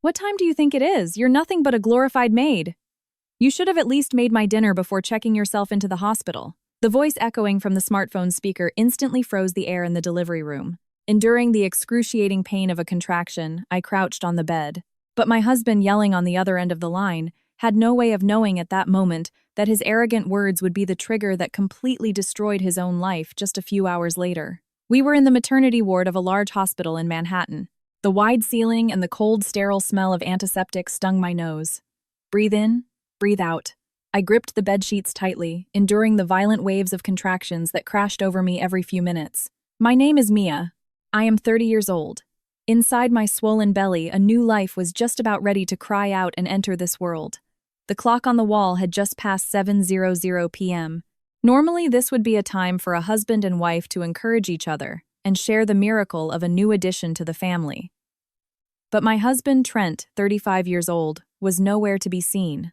What time do you think it is? You're nothing but a glorified maid. You should have at least made my dinner before checking yourself into the hospital. The voice echoing from the smartphone speaker instantly froze the air in the delivery room. Enduring the excruciating pain of a contraction, I crouched on the bed. But my husband, yelling on the other end of the line, had no way of knowing at that moment that his arrogant words would be the trigger that completely destroyed his own life just a few hours later. We were in the maternity ward of a large hospital in Manhattan. The wide ceiling and the cold, sterile smell of antiseptic stung my nose. Breathe in, breathe out. I gripped the bedsheets tightly, enduring the violent waves of contractions that crashed over me every few minutes. My name is Mia. I am 30 years old. Inside my swollen belly, a new life was just about ready to cry out and enter this world. The clock on the wall had just passed 7:00 p.m. Normally, this would be a time for a husband and wife to encourage each other and share the miracle of a new addition to the family. But my husband, Trent, 35 years old, was nowhere to be seen.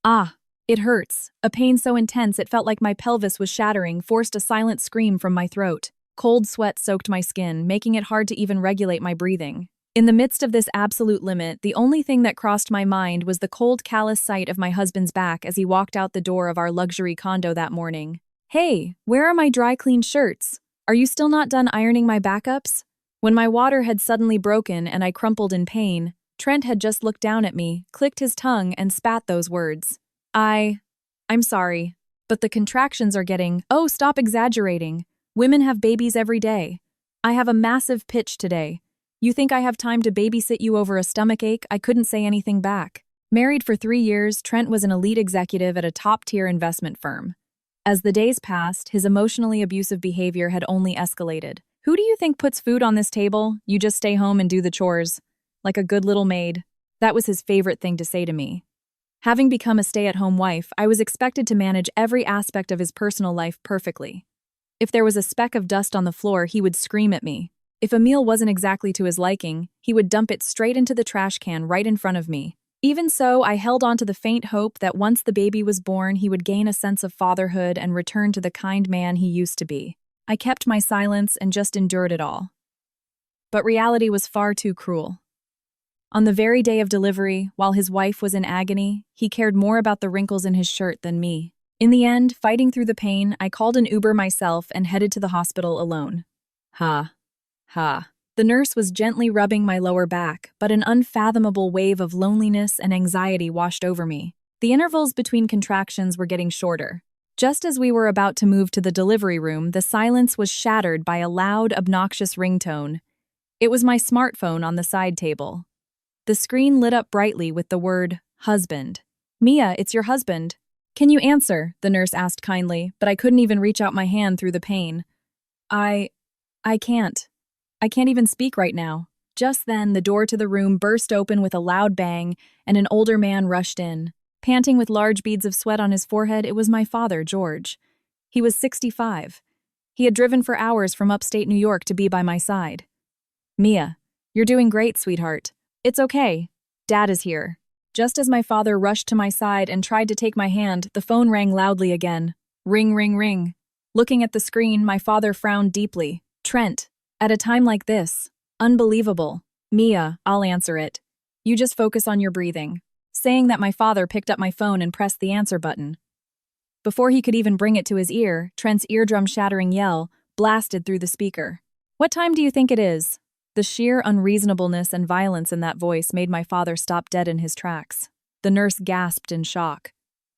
Ah, it hurts. A pain so intense it felt like my pelvis was shattering forced a silent scream from my throat. Cold sweat soaked my skin, making it hard to even regulate my breathing. In the midst of this absolute limit, the only thing that crossed my mind was the cold, callous sight of my husband's back as he walked out the door of our luxury condo that morning. Hey, where are my dry-cleaned shirts? Are you still not done ironing my backups? When my water had suddenly broken and I crumpled in pain, Trent had just looked down at me, clicked his tongue, and spat those words. I'm sorry, but the contractions are getting— Oh, stop exaggerating. Women have babies every day. I have a massive pitch today. You think I have time to babysit you over a stomachache? I couldn't say anything back. Married for 3 years, Trent was an elite executive at a top-tier investment firm. As the days passed, his emotionally abusive behavior had only escalated. Who do you think puts food on this table? You just stay home and do the chores. Like a good little maid. That was his favorite thing to say to me. Having become a stay-at-home wife, I was expected to manage every aspect of his personal life perfectly. If there was a speck of dust on the floor, he would scream at me. If a meal wasn't exactly to his liking, he would dump it straight into the trash can right in front of me. Even so, I held on to the faint hope that once the baby was born, he would gain a sense of fatherhood and return to the kind man he used to be. I kept my silence and just endured it all. But reality was far too cruel. On the very day of delivery, while his wife was in agony, he cared more about the wrinkles in his shirt than me. In the end, fighting through the pain, I called an Uber myself and headed to the hospital alone. Ha. The nurse was gently rubbing my lower back, but an unfathomable wave of loneliness and anxiety washed over me. The intervals between contractions were getting shorter. Just as we were about to move to the delivery room, the silence was shattered by a loud, obnoxious ringtone. It was my smartphone on the side table. The screen lit up brightly with the word, husband. Mia, it's your husband. Can you answer? The nurse asked kindly, but I couldn't even reach out my hand through the pain. I can't. I can't even speak right now. Just then, the door to the room burst open with a loud bang, and an older man rushed in. Panting with large beads of sweat on his forehead, it was my father, George. He was 65. He had driven for hours from upstate New York to be by my side. Mia, you're doing great, sweetheart. It's okay. Dad is here. Just as my father rushed to my side and tried to take my hand, the phone rang loudly again. Ring, ring, ring. Looking at the screen, my father frowned deeply. Trent, at a time like this. Unbelievable. Mia, I'll answer it. You just focus on your breathing. Saying that, my father picked up my phone and pressed the answer button. Before he could even bring it to his ear, Trent's eardrum-shattering yell blasted through the speaker. What time do you think it is? The sheer unreasonableness and violence in that voice made my father stop dead in his tracks. The nurse gasped in shock.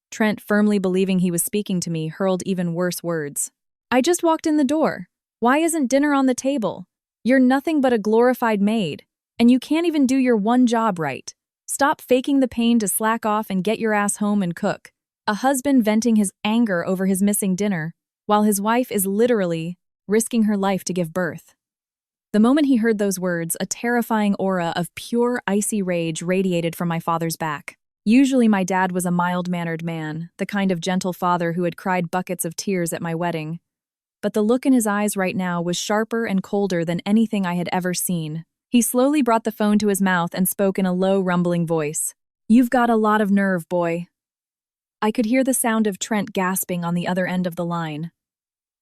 Trent, firmly believing he was speaking to me, hurled even worse words. I just walked in the door. Why isn't dinner on the table? You're nothing but a glorified maid, and you can't even do your one job right. Stop faking the pain to slack off and get your ass home and cook. A husband venting his anger over his missing dinner, while his wife is literally risking her life to give birth. The moment he heard those words, a terrifying aura of pure, icy rage radiated from my father's back. Usually my dad was a mild-mannered man, the kind of gentle father who had cried buckets of tears at my wedding. But the look in his eyes right now was sharper and colder than anything I had ever seen. He slowly brought the phone to his mouth and spoke in a low, rumbling voice. You've got a lot of nerve, boy. I could hear the sound of Trent gasping on the other end of the line.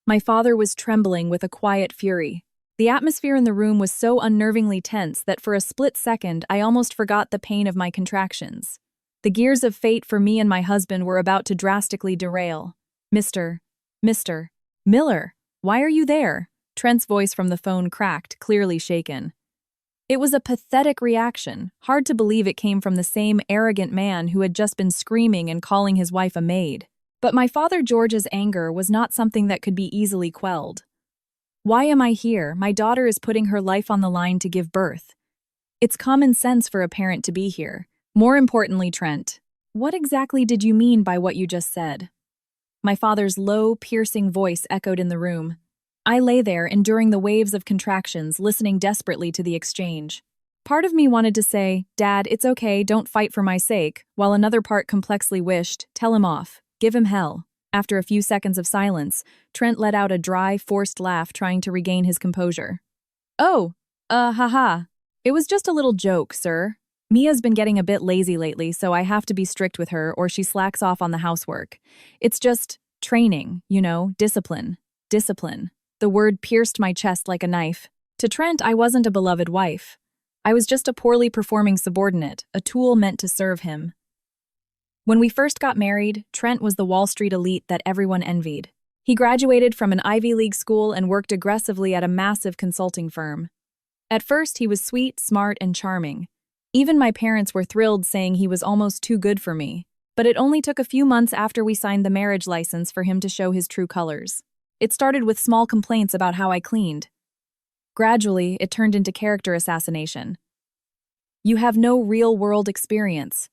My father was trembling with a quiet fury. The atmosphere in the room was so unnervingly tense that for a split second I almost forgot the pain of my contractions. The gears of fate for me and my husband were about to drastically derail. Mr. Miller, why are you there? Trent's voice from the phone cracked, clearly shaken. It was a pathetic reaction. Hard to believe it came from the same arrogant man who had just been screaming and calling his wife a maid. But my father George's anger was not something that could be easily quelled. Why am I here? My daughter is putting her life on the line to give birth. It's common sense for a parent to be here. More importantly, Trent, what exactly did you mean by what you just said? My father's low, piercing voice echoed in the room. I lay there, enduring the waves of contractions, listening desperately to the exchange. Part of me wanted to say, Dad, it's okay, don't fight for my sake, while another part complexly wished, tell him off, give him hell. After a few seconds of silence, Trent let out a dry, forced laugh, trying to regain his composure. Oh, haha. It was just a little joke, sir. Mia's been getting a bit lazy lately, so I have to be strict with her or she slacks off on the housework. It's just training, discipline. Discipline. The word pierced my chest like a knife. To Trent, I wasn't a beloved wife. I was just a poorly performing subordinate, a tool meant to serve him. When we first got married, Trent was the Wall Street elite that everyone envied. He graduated from an Ivy League school and worked aggressively at a massive consulting firm. At first, he was sweet, smart, and charming. Even my parents were thrilled, saying he was almost too good for me. But it only took a few months after we signed the marriage license for him to show his true colors. It started with small complaints about how I cleaned. Gradually, it turned into character assassination. You have no real-world experience.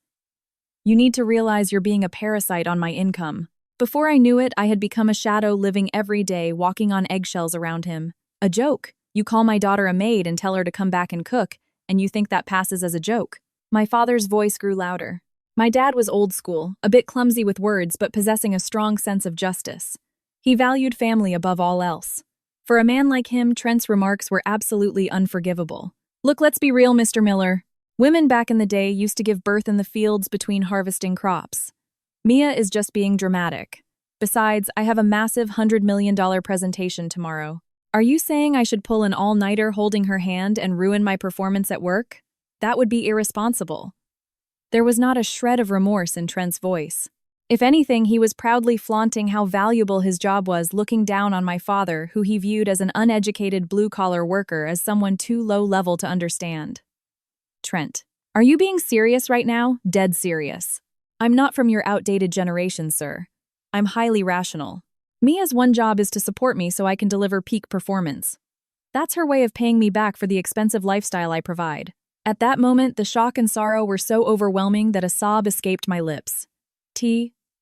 You need to realize you're being a parasite on my income. Before I knew it, I had become a shadow living every day, walking on eggshells around him. A joke. You call my daughter a maid and tell her to come back and cook, and you think that passes as a joke. My father's voice grew louder. My dad was old school, a bit clumsy with words but possessing a strong sense of justice. He valued family above all else. For a man like him, Trent's remarks were absolutely unforgivable. Look, let's be real, Mr. Miller. Women back in the day used to give birth in the fields between harvesting crops. Mia is just being dramatic. Besides, I have a massive $100 million presentation tomorrow. Are you saying I should pull an all-nighter holding her hand and ruin my performance at work? That would be irresponsible. There was not a shred of remorse in Trent's voice. If anything, he was proudly flaunting how valuable his job was, looking down on my father, who he viewed as an uneducated blue-collar worker, as someone too low-level to understand. Trent, are you being serious right now? Dead serious. I'm not from your outdated generation, sir. I'm highly rational. Mia's one job is to support me so I can deliver peak performance. That's her way of paying me back for the expensive lifestyle I provide. At that moment, the shock and sorrow were so overwhelming that a sob escaped my lips.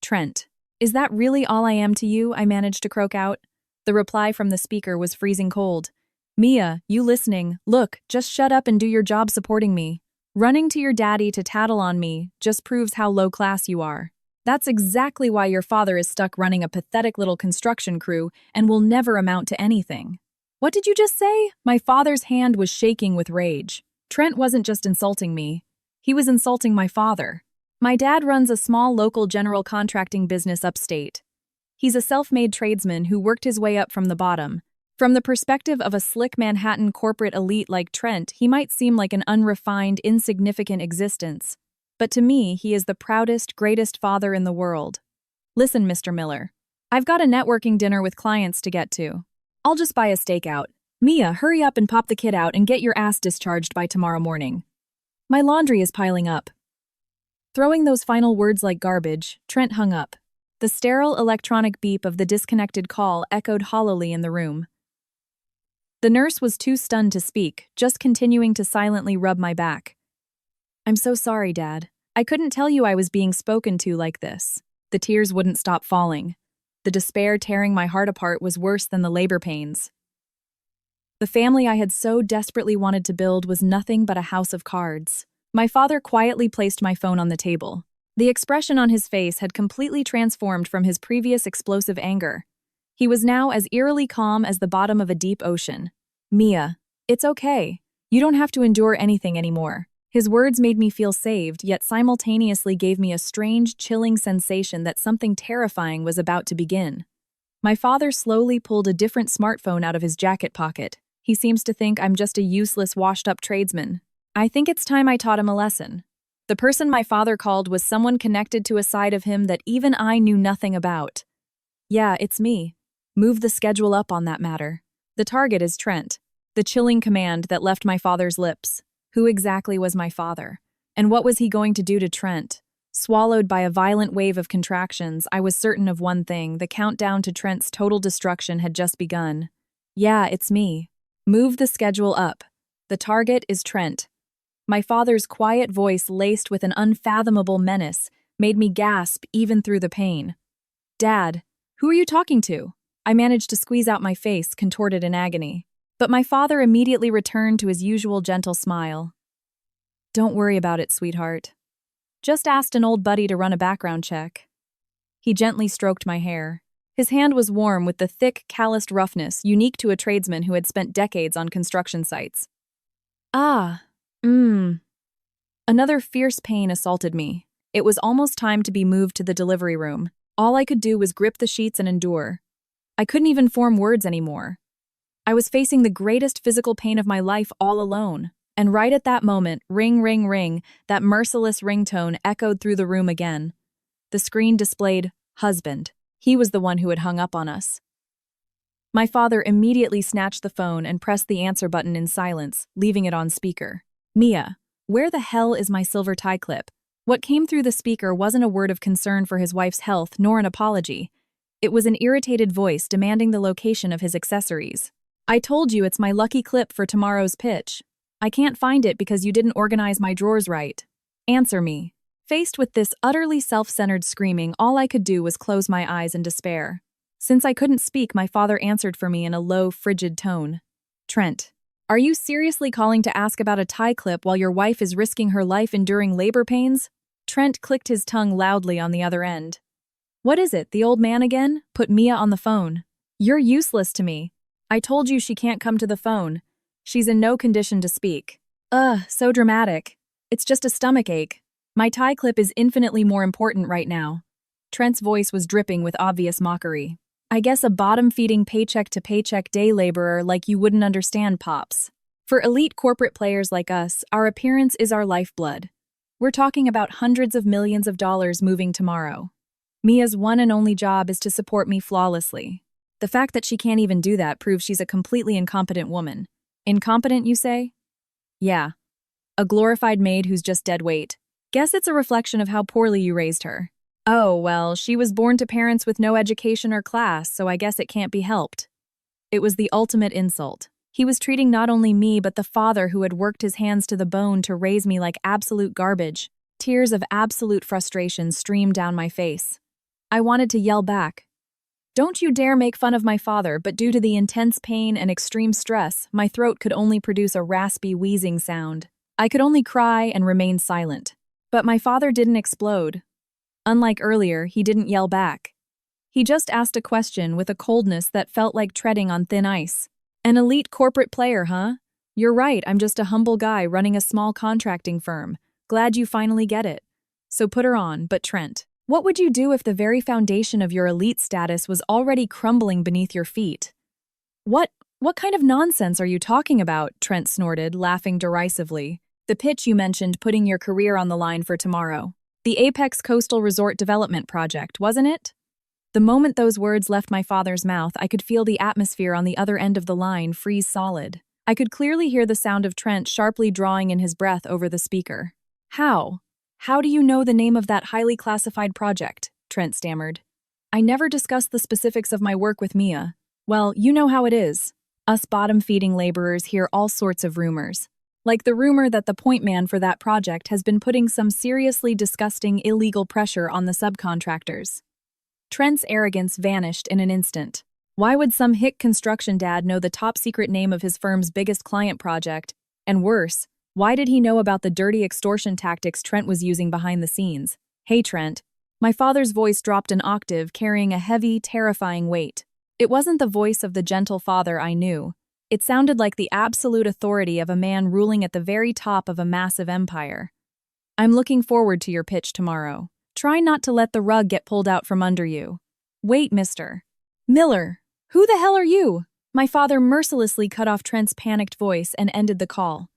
Trent, is that really all I am to you? I managed to croak out. The reply from the speaker was freezing cold. Mia, you listening? Look, just shut up and do your job supporting me. Running to your daddy to tattle on me just proves how low class you are. That's exactly why your father is stuck running a pathetic little construction crew and will never amount to anything. What did you just say? My father's hand was shaking with rage. Trent wasn't just insulting me. He was insulting my father. My dad runs a small local general contracting business upstate. He's a self-made tradesman who worked his way up from the bottom. From the perspective of a slick Manhattan corporate elite like Trent, he might seem like an unrefined, insignificant existence. But to me, he is the proudest, greatest father in the world. Listen, Mr. Miller. I've got a networking dinner with clients to get to. I'll just buy a stakeout. Mia, hurry up and pop the kid out and get your ass discharged by tomorrow morning. My laundry is piling up. Throwing those final words like garbage, Trent hung up. The sterile electronic beep of the disconnected call echoed hollowly in the room. The nurse was too stunned to speak, just continuing to silently rub my back. I'm so sorry, Dad. I couldn't tell you I was being spoken to like this. The tears wouldn't stop falling. The despair tearing my heart apart was worse than the labor pains. The family I had so desperately wanted to build was nothing but a house of cards. My father quietly placed my phone on the table. The expression on his face had completely transformed from his previous explosive anger. He was now as eerily calm as the bottom of a deep ocean. Mia, it's okay. You don't have to endure anything anymore. His words made me feel saved, yet simultaneously gave me a strange, chilling sensation that something terrifying was about to begin. My father slowly pulled a different smartphone out of his jacket pocket. He seems to think I'm just a useless, washed-up tradesman. I think it's time I taught him a lesson. The person my father called was someone connected to a side of him that even I knew nothing about. Yeah, it's me. Move the schedule up on that matter. The target is Trent. The chilling command that left my father's lips. Who exactly was my father? And what was he going to do to Trent? Swallowed by a violent wave of contractions, I was certain of one thing: the countdown to Trent's total destruction had just begun. Yeah, it's me. Move the schedule up. The target is Trent. My father's quiet voice, laced with an unfathomable menace, made me gasp even through the pain. Dad, who are you talking to? I managed to squeeze out my face, contorted in agony. But my father immediately returned to his usual gentle smile. Don't worry about it, sweetheart. Just asked an old buddy to run a background check. He gently stroked my hair. His hand was warm with the thick, calloused roughness unique to a tradesman who had spent decades on construction sites. Another fierce pain assaulted me. It was almost time to be moved to the delivery room. All I could do was grip the sheets and endure. I couldn't even form words anymore. I was facing the greatest physical pain of my life all alone. And right at that moment, ring, ring, ring, that merciless ringtone echoed through the room again. The screen displayed husband. He was the one who had hung up on us. My father immediately snatched the phone and pressed the answer button in silence, leaving it on speaker. Mia, where the hell is my silver tie clip? What came through the speaker wasn't a word of concern for his wife's health nor an apology. It was an irritated voice demanding the location of his accessories. I told you it's my lucky clip for tomorrow's pitch. I can't find it because you didn't organize my drawers right. Answer me. Faced with this utterly self-centered screaming, all I could do was close my eyes in despair. Since I couldn't speak, my father answered for me in a low, frigid tone. Trent, are you seriously calling to ask about a tie clip while your wife is risking her life enduring labor pains? Trent clicked his tongue loudly on the other end. What is it, the old man again? Put Mia on the phone. You're useless to me. I told you she can't come to the phone. She's in no condition to speak. So dramatic. It's just a stomach ache. My tie clip is infinitely more important right now. Trent's voice was dripping with obvious mockery. I guess a bottom-feeding paycheck-to-paycheck day laborer like you wouldn't understand, Pops. For elite corporate players like us, our appearance is our lifeblood. We're talking about hundreds of millions of dollars moving tomorrow. Mia's one and only job is to support me flawlessly. The fact that she can't even do that proves she's a completely incompetent woman. Incompetent, you say? Yeah. A glorified maid who's just dead weight. Guess it's a reflection of how poorly you raised her. Oh, well, she was born to parents with no education or class, so I guess it can't be helped. It was the ultimate insult. He was treating not only me but the father who had worked his hands to the bone to raise me like absolute garbage. Tears of absolute frustration streamed down my face. I wanted to yell back. Don't you dare make fun of my father, but due to the intense pain and extreme stress, my throat could only produce a raspy, wheezing sound. I could only cry and remain silent. But my father didn't explode. Unlike earlier, he didn't yell back. He just asked a question with a coldness that felt like treading on thin ice. An elite corporate player, huh? You're right, I'm just a humble guy running a small contracting firm. Glad you finally get it. So put her on, but Trent. What would you do if the very foundation of your elite status was already crumbling beneath your feet? What kind of nonsense are you talking about? Trent snorted, laughing derisively. The pitch you mentioned, putting your career on the line for tomorrow. The Apex Coastal Resort Development Project, wasn't it? The moment those words left my father's mouth, I could feel the atmosphere on the other end of the line freeze solid. I could clearly hear the sound of Trent sharply drawing in his breath over the speaker. How? How do you know the name of that highly classified project? Trent stammered. I never discussed the specifics of my work with Mia. Well, you know how it is. Us bottom-feeding laborers hear all sorts of rumors. Like the rumor that the point man for that project has been putting some seriously disgusting illegal pressure on the subcontractors. Trent's arrogance vanished in an instant. Why would some hick construction dad know the top-secret name of his firm's biggest client project? And worse, why did he know about the dirty extortion tactics Trent was using behind the scenes? Hey, Trent. My father's voice dropped an octave, carrying a heavy, terrifying weight. It wasn't the voice of the gentle father I knew. It sounded like the absolute authority of a man ruling at the very top of a massive empire. I'm looking forward to your pitch tomorrow. Try not to let the rug get pulled out from under you. Wait, Mr. Miller. Who the hell are you? My father mercilessly cut off Trent's panicked voice and ended the call.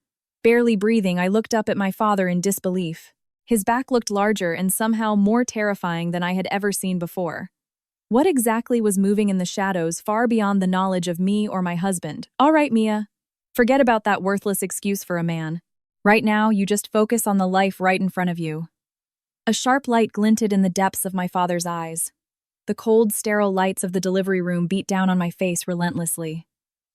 Barely breathing, I looked up at my father in disbelief. His back looked larger and somehow more terrifying than I had ever seen before. What exactly was moving in the shadows far beyond the knowledge of me or my husband? All right, Mia. Forget about that worthless excuse for a man. Right now, you just focus on the life right in front of you. A sharp light glinted in the depths of my father's eyes. The cold, sterile lights of the delivery room beat down on my face relentlessly.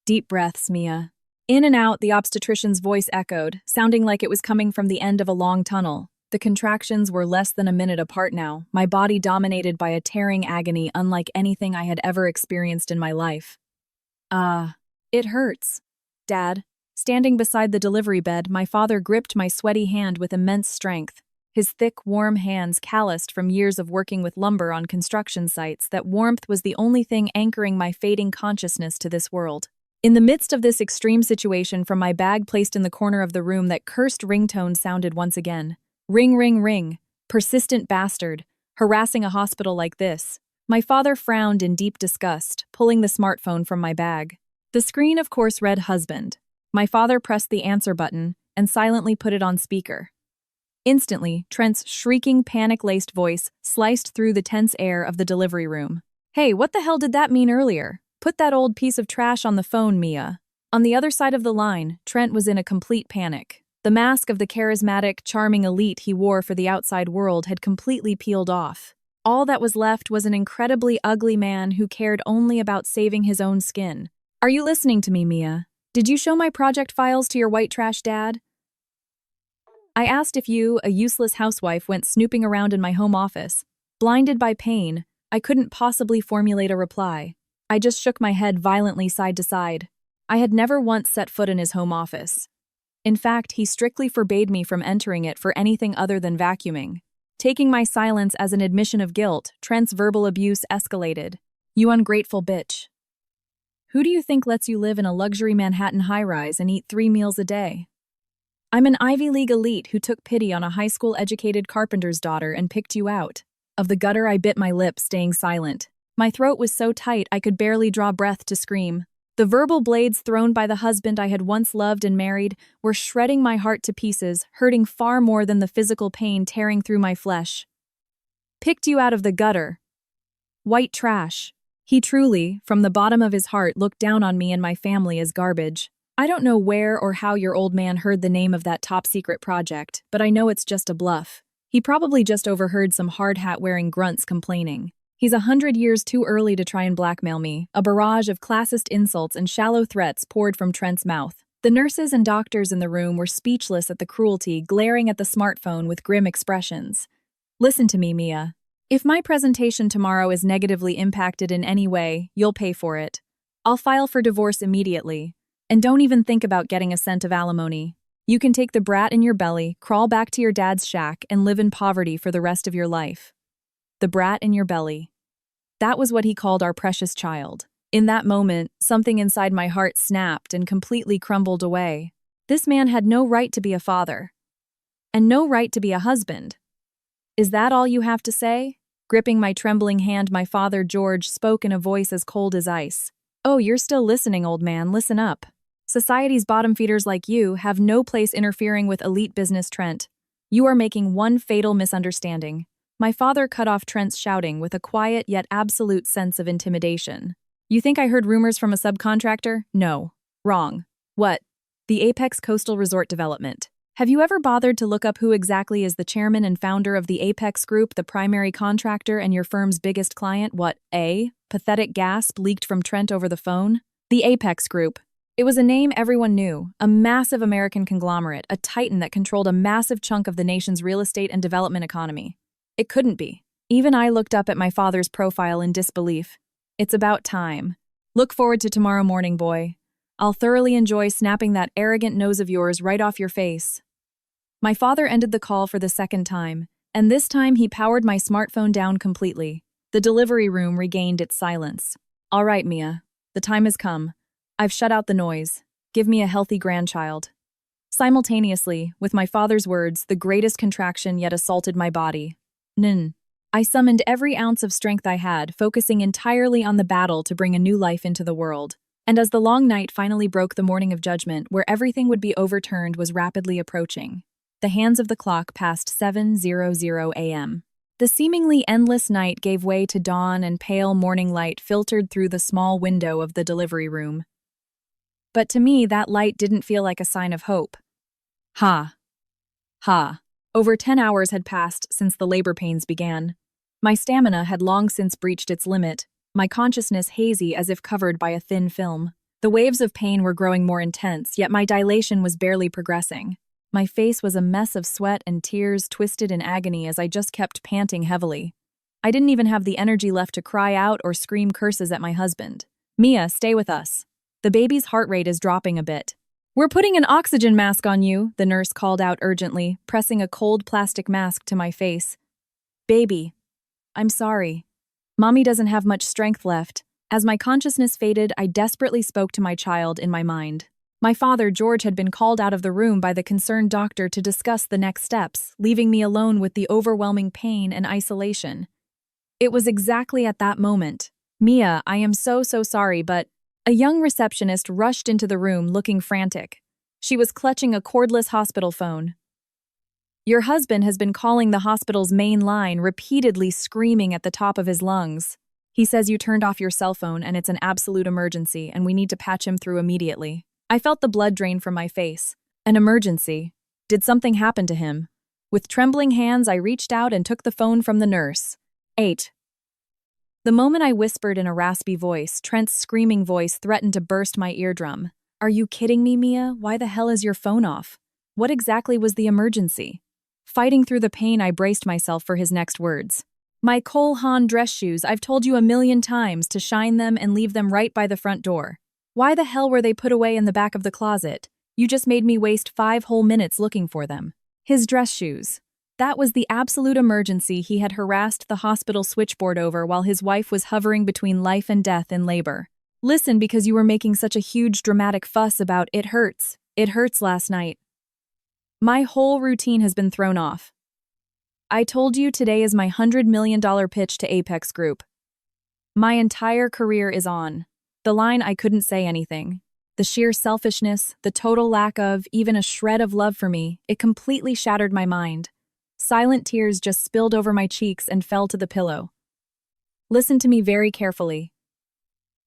Deep breaths, Mia. In and out, the obstetrician's voice echoed, sounding like it was coming from the end of a long tunnel. The contractions were less than a minute apart now, my body dominated by a tearing agony unlike anything I had ever experienced in my life. It hurts. Dad. Standing beside the delivery bed, my father gripped my sweaty hand with immense strength. His thick, warm hands calloused from years of working with lumber on construction sites, that warmth was the only thing anchoring my fading consciousness to this world. In the midst of this extreme situation, from my bag placed in the corner of the room, that cursed ringtone sounded once again. Ring, ring, ring. Persistent bastard. Harassing a hospital like this. My father frowned in deep disgust, pulling the smartphone from my bag. The screen, of course, read husband. My father pressed the answer button and silently put it on speaker. Instantly, Trent's shrieking, panic-laced voice sliced through the tense air of the delivery room. Hey, what the hell did that mean earlier? Put that old piece of trash on the phone, Mia. On the other side of the line, Trent was in a complete panic. The mask of the charismatic, charming elite he wore for the outside world had completely peeled off. All that was left was an incredibly ugly man who cared only about saving his own skin. Are you listening to me, Mia? Did you show my project files to your white trash dad? I asked if you, a useless housewife, went snooping around in my home office. Blinded by pain, I couldn't possibly formulate a reply. I just shook my head violently side to side. I had never once set foot in his home office. In fact, he strictly forbade me from entering it for anything other than vacuuming. Taking my silence as an admission of guilt, Trent's verbal abuse escalated. You ungrateful bitch. Who do you think lets you live in a luxury Manhattan high-rise and eat 3 meals a day? I'm an Ivy League elite who took pity on a high school-educated carpenter's daughter and picked you out. Of the gutter, I bit my lip, staying silent. My throat was so tight I could barely draw breath to scream. The verbal blades thrown by the husband I had once loved and married were shredding my heart to pieces, hurting far more than the physical pain tearing through my flesh. Picked you out of the gutter. White trash. He truly, from the bottom of his heart, looked down on me and my family as garbage. I don't know where or how your old man heard the name of that top-secret project, but I know it's just a bluff. He probably just overheard some hard-hat-wearing grunts complaining. He's 100 years too early to try and blackmail me. A barrage of classist insults and shallow threats poured from Trent's mouth. The nurses and doctors in the room were speechless at the cruelty, glaring at the smartphone with grim expressions. Listen to me, Mia. If my presentation tomorrow is negatively impacted in any way, you'll pay for it. I'll file for divorce immediately. And don't even think about getting a cent of alimony. You can take the brat in your belly, crawl back to your dad's shack, and live in poverty for the rest of your life. The brat in your belly. That was what he called our precious child. In that moment, something inside my heart snapped and completely crumbled away. This man had no right to be a father. And no right to be a husband. Is that all you have to say? Gripping my trembling hand, my father, George, spoke in a voice as cold as ice. Oh, you're still listening, old man, listen up. Society's bottom feeders like you have no place interfering with elite business, Trent. You are making one fatal misunderstanding. My father cut off Trent's shouting with a quiet yet absolute sense of intimidation. You think I heard rumors from a subcontractor? No. Wrong. What? The Apex Coastal Resort Development. Have you ever bothered to look up who exactly is the chairman and founder of the Apex Group, the primary contractor and your firm's biggest client? What, Pathetic gasp leaked from Trent over the phone. The Apex Group. It was a name everyone knew, a massive American conglomerate, a titan that controlled a massive chunk of the nation's real estate and development economy. It couldn't be. Even I looked up at my father's profile in disbelief. It's about time. Look forward to tomorrow morning, boy. I'll thoroughly enjoy snapping that arrogant nose of yours right off your face. My father ended the call for the second time, and this time he powered my smartphone down completely. The delivery room regained its silence. All right, Mia. The time has come. I've shut out the noise. Give me a healthy grandchild. Simultaneously, with my father's words, the greatest contraction yet assaulted my body. Nin. I summoned every ounce of strength I had, focusing entirely on the battle to bring a new life into the world. And as the long night finally broke, the morning of judgment, where everything would be overturned, was rapidly approaching. The hands of the clock passed 7:00 a.m. The seemingly endless night gave way to dawn, and pale morning light filtered through the small window of the delivery room. But to me, that light didn't feel like a sign of hope. Ha. Ha. Over 10 hours had passed since the labor pains began. My stamina had long since breached its limit, my consciousness hazy as if covered by a thin film. The waves of pain were growing more intense, yet my dilation was barely progressing. My face was a mess of sweat and tears, twisted in agony as I just kept panting heavily. I didn't even have the energy left to cry out or scream curses at my husband. "Mia, stay with us. The baby's heart rate is dropping a bit." "We're putting an oxygen mask on you," the nurse called out urgently, pressing a cold plastic mask to my face. "Baby, I'm sorry. Mommy doesn't have much strength left." As my consciousness faded, I desperately spoke to my child in my mind. My father, George, had been called out of the room by the concerned doctor to discuss the next steps, leaving me alone with the overwhelming pain and isolation. It was exactly at that moment. "Mia, I am so sorry, but..." A young receptionist rushed into the room looking frantic. She was clutching a cordless hospital phone. "Your husband has been calling the hospital's main line, repeatedly screaming at the top of his lungs. He says you turned off your cell phone and it's an absolute emergency and we need to patch him through immediately." I felt the blood drain from my face. An emergency? Did something happen to him? With trembling hands, I reached out and took the phone from the nurse. 8. The moment I whispered in a raspy voice, Trent's screaming voice threatened to burst my eardrum. "Are you kidding me, Mia? Why the hell is your phone off? What exactly was the emergency?" Fighting through the pain, I braced myself for his next words. "My Cole Haan dress shoes, I've told you a million times to shine them and leave them right by the front door. Why the hell were they put away in the back of the closet? You just made me waste 5 whole minutes looking for them." His dress shoes. That was the absolute emergency he had harassed the hospital switchboard over while his wife was hovering between life and death in labor. "Listen, because you were making such a huge dramatic fuss about it hurts last night. My whole routine has been thrown off. I told you today is my $100 million pitch to Apex Group. My entire career is on the line. I couldn't say anything. The sheer selfishness, the total lack of even a shred of love for me, it completely shattered my mind. Silent tears just spilled over my cheeks and fell to the pillow. Listen to me very carefully.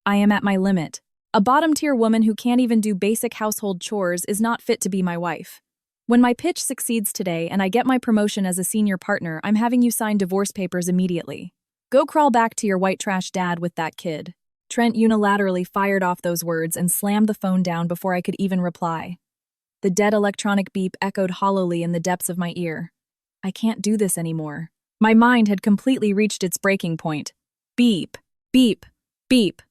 I am at my limit. A bottom-tier woman who can't even do basic household chores is not fit to be my wife. When my pitch succeeds today and I get my promotion as a senior partner, I'm having you sign divorce papers immediately. Go crawl back to your white trash dad with that kid." Trent unilaterally fired off those words and slammed the phone down before I could even reply. The dead electronic beep echoed hollowly in the depths of my ear. I can't do this anymore. My mind had completely reached its breaking point. Beep, beep, beep.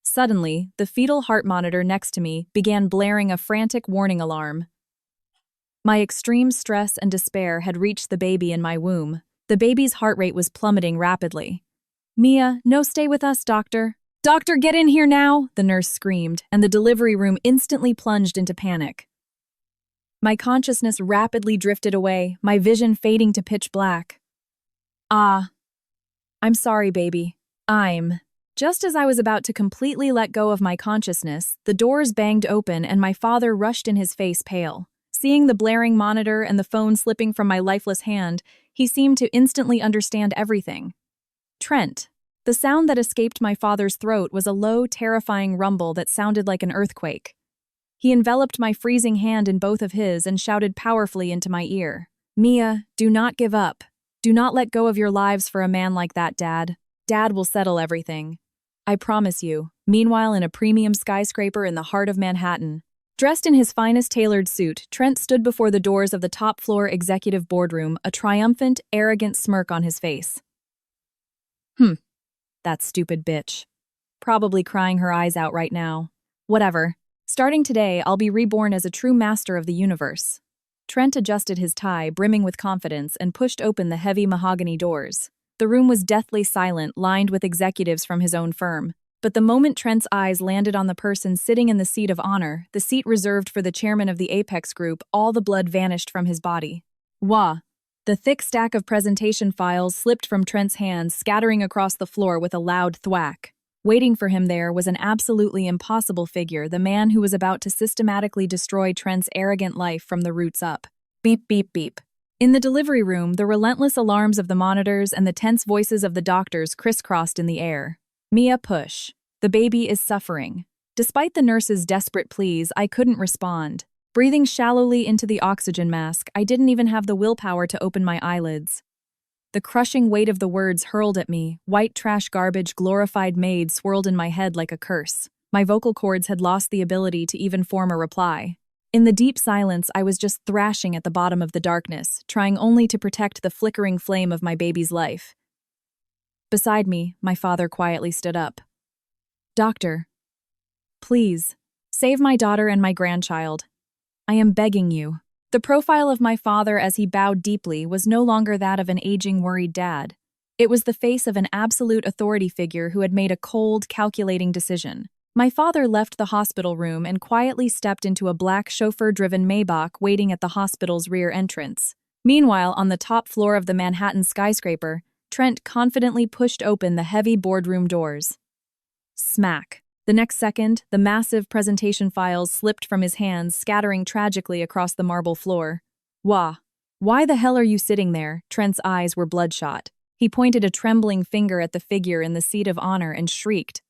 Suddenly, the fetal heart monitor next to me began blaring a frantic warning alarm. My extreme stress and despair had reached the baby in my womb. The baby's heart rate was plummeting rapidly. "Mia, no, stay with us, doctor. Doctor, get in here now," the nurse screamed, and the delivery room instantly plunged into panic. My consciousness rapidly drifted away, my vision fading to pitch black. "I'm sorry, baby. Just as I was about to completely let go of my consciousness, the doors banged open and my father rushed in, his face pale. Seeing the blaring monitor and the phone slipping from my lifeless hand, he seemed to instantly understand everything. "Trent." The sound that escaped my father's throat was a low, terrifying rumble that sounded like an earthquake. He enveloped my freezing hand in both of his and shouted powerfully into my ear. "Mia, do not give up. Do not let go of your lives for a man like that, Dad. Dad will settle everything. I promise you." Meanwhile, in a premium skyscraper in the heart of Manhattan, dressed in his finest tailored suit, Trent stood before the doors of the top-floor executive boardroom, a triumphant, arrogant smirk on his face. That stupid bitch. Probably crying her eyes out right now. Whatever. Starting today, I'll be reborn as a true master of the universe. Trent adjusted his tie, brimming with confidence, and pushed open the heavy mahogany doors. The room was deathly silent, lined with executives from his own firm. But the moment Trent's eyes landed on the person sitting in the seat of honor, the seat reserved for the chairman of the Apex Group, all the blood vanished from his body. Wah! The thick stack of presentation files slipped from Trent's hands, scattering across the floor with a loud thwack. Waiting for him there was an absolutely impossible figure, the man who was about to systematically destroy Trent's arrogant life from the roots up. Beep, beep, beep. In the delivery room, the relentless alarms of the monitors and the tense voices of the doctors crisscrossed in the air. Mia, push. The baby is suffering. Despite the nurse's desperate pleas, I couldn't respond. Breathing shallowly into the oxygen mask, I didn't even have the willpower to open my eyelids. The crushing weight of the words hurled at me, white trash garbage glorified maid swirled in my head like a curse. My vocal cords had lost the ability to even form a reply. In the deep silence, I was just thrashing at the bottom of the darkness, trying only to protect the flickering flame of my baby's life. Beside me, my father quietly stood up. Doctor, please, save my daughter and my grandchild. I am begging you. The profile of my father as he bowed deeply was no longer that of an aging, worried dad. It was the face of an absolute authority figure who had made a cold, calculating decision. My father left the hospital room and quietly stepped into a black chauffeur-driven Maybach waiting at the hospital's rear entrance. Meanwhile, on the top floor of the Manhattan skyscraper, Trent confidently pushed open the heavy boardroom doors. Smack. The next second, the massive presentation files slipped from his hands, scattering tragically across the marble floor. Wah! Why the hell are you sitting there? Trent's eyes were bloodshot. He pointed a trembling finger at the figure in the seat of honor and shrieked.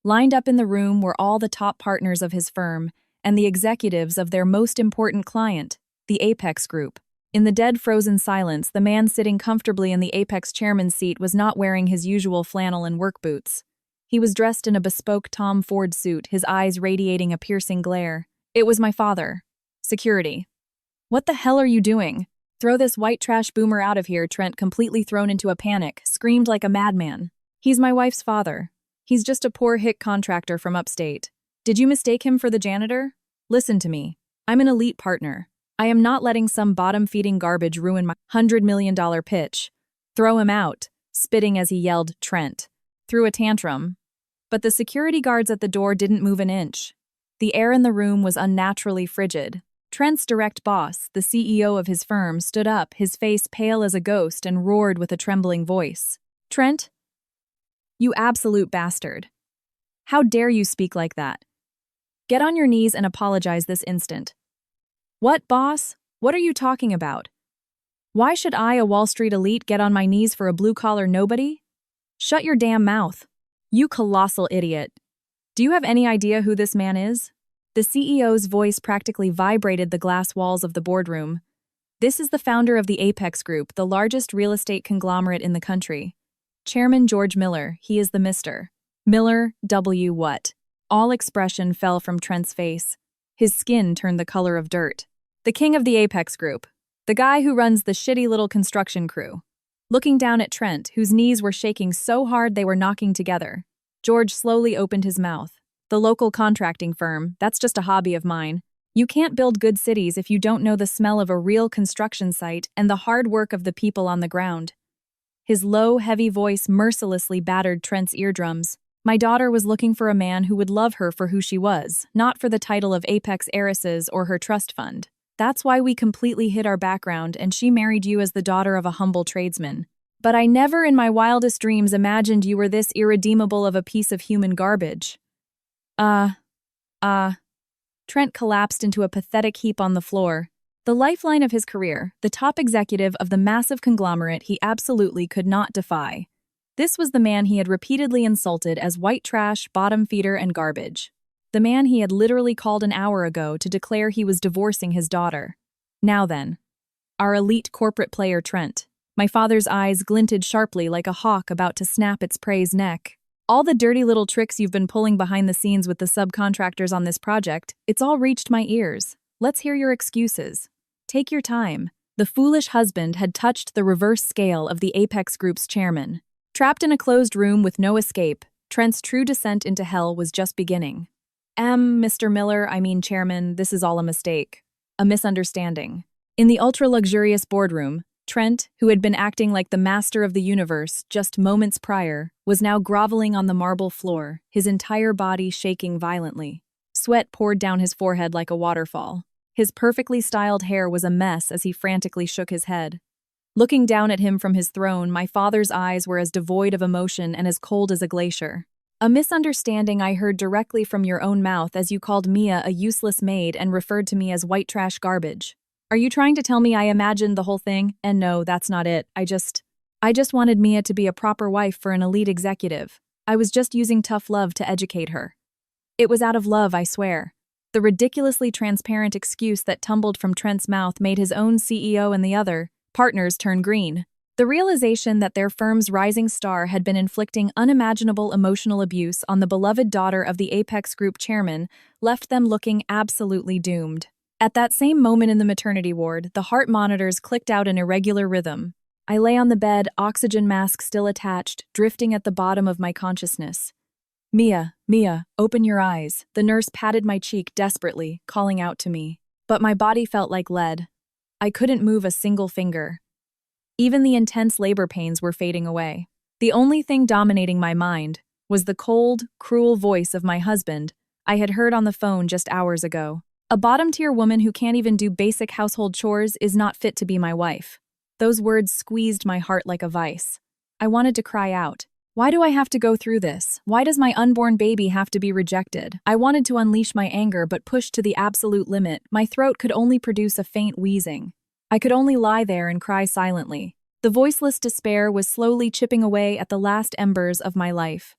Lined up in the room were all the top partners of his firm and the executives of their most important client, the Apex Group. In the dead frozen silence, the man sitting comfortably in the Apex chairman's seat was not wearing his usual flannel and work boots. He was dressed in a bespoke Tom Ford suit, his eyes radiating a piercing glare. It was my father. Security. What the hell are you doing? Throw this white trash boomer out of here, Trent, completely thrown into a panic, screamed like a madman. He's my wife's father. He's just a poor hick contractor from upstate. Did you mistake him for the janitor? Listen to me. I'm an elite partner. I am not letting some bottom-feeding garbage ruin my $100 million pitch. Throw him out, spitting as he yelled, Trent. Threw a tantrum. But the security guards at the door didn't move an inch. The air in the room was unnaturally frigid. Trent's direct boss, the CEO of his firm, stood up, his face pale as a ghost, and roared with a trembling voice. Trent? You absolute bastard. How dare you speak like that? Get on your knees and apologize this instant. What, boss? What are you talking about? Why should I, a Wall Street elite, get on my knees for a blue-collar nobody? Shut your damn mouth. You colossal idiot. Do you have any idea who this man is? The CEO's voice practically vibrated the glass walls of the boardroom. This is the founder of the Apex Group, the largest real estate conglomerate in the country. Chairman George Miller, he is the Mr. Miller, W. What? All expression fell from Trent's face. His skin turned the color of dirt. The king of the Apex Group. The guy who runs the shitty little construction crew. Looking down at Trent, whose knees were shaking so hard they were knocking together, George slowly opened his mouth. The local contracting firm, that's just a hobby of mine. You can't build good cities if you don't know the smell of a real construction site and the hard work of the people on the ground. His low, heavy voice mercilessly battered Trent's eardrums. My daughter was looking for a man who would love her for who she was, not for the title of Apex Heiresses or her trust fund. That's why we completely hid our background and she married you as the daughter of a humble tradesman. But I never in my wildest dreams imagined you were this irredeemable of a piece of human garbage. Trent collapsed into a pathetic heap on the floor. The lifeline of his career, the top executive of the massive conglomerate he absolutely could not defy. This was the man he had repeatedly insulted as white trash, bottom feeder, and garbage. The man he had literally called an hour ago to declare he was divorcing his daughter. Now then, our elite corporate player Trent. My father's eyes glinted sharply like a hawk about to snap its prey's neck. All the dirty little tricks you've been pulling behind the scenes with the subcontractors on this project, it's all reached my ears. Let's hear your excuses. Take your time. The foolish husband had touched the reverse scale of the Apex Group's chairman. Trapped in a closed room with no escape, Trent's true descent into hell was just beginning. Mr. Miller, I mean Chairman, this is all a mistake. A misunderstanding. In the ultra-luxurious boardroom, Trent, who had been acting like the master of the universe just moments prior, was now groveling on the marble floor, his entire body shaking violently. Sweat poured down his forehead like a waterfall. His perfectly styled hair was a mess as he frantically shook his head. Looking down at him from his throne, my father's eyes were as devoid of emotion and as cold as a glacier. A misunderstanding I heard directly from your own mouth as you called Mia a useless maid and referred to me as white trash garbage. Are you trying to tell me I imagined the whole thing? And no, that's not it. I just wanted Mia to be a proper wife for an elite executive. I was just using tough love to educate her. It was out of love, I swear. The ridiculously transparent excuse that tumbled from Trent's mouth made his own CEO and the other partners turn green. The realization that their firm's rising star had been inflicting unimaginable emotional abuse on the beloved daughter of the Apex Group chairman left them looking absolutely doomed. At that same moment in the maternity ward, the heart monitors clicked out an irregular rhythm. I lay on the bed, oxygen mask still attached, drifting at the bottom of my consciousness. Mia, open your eyes. The nurse patted my cheek desperately, calling out to me. But my body felt like lead. I couldn't move a single finger. Even the intense labor pains were fading away. The only thing dominating my mind was the cold, cruel voice of my husband I had heard on the phone just hours ago. A bottom-tier woman who can't even do basic household chores is not fit to be my wife. Those words squeezed my heart like a vice. I wanted to cry out. Why do I have to go through this? Why does my unborn baby have to be rejected? I wanted to unleash my anger but pushed to the absolute limit. My throat could only produce a faint wheezing. I could only lie there and cry silently. The voiceless despair was slowly chipping away at the last embers of my life.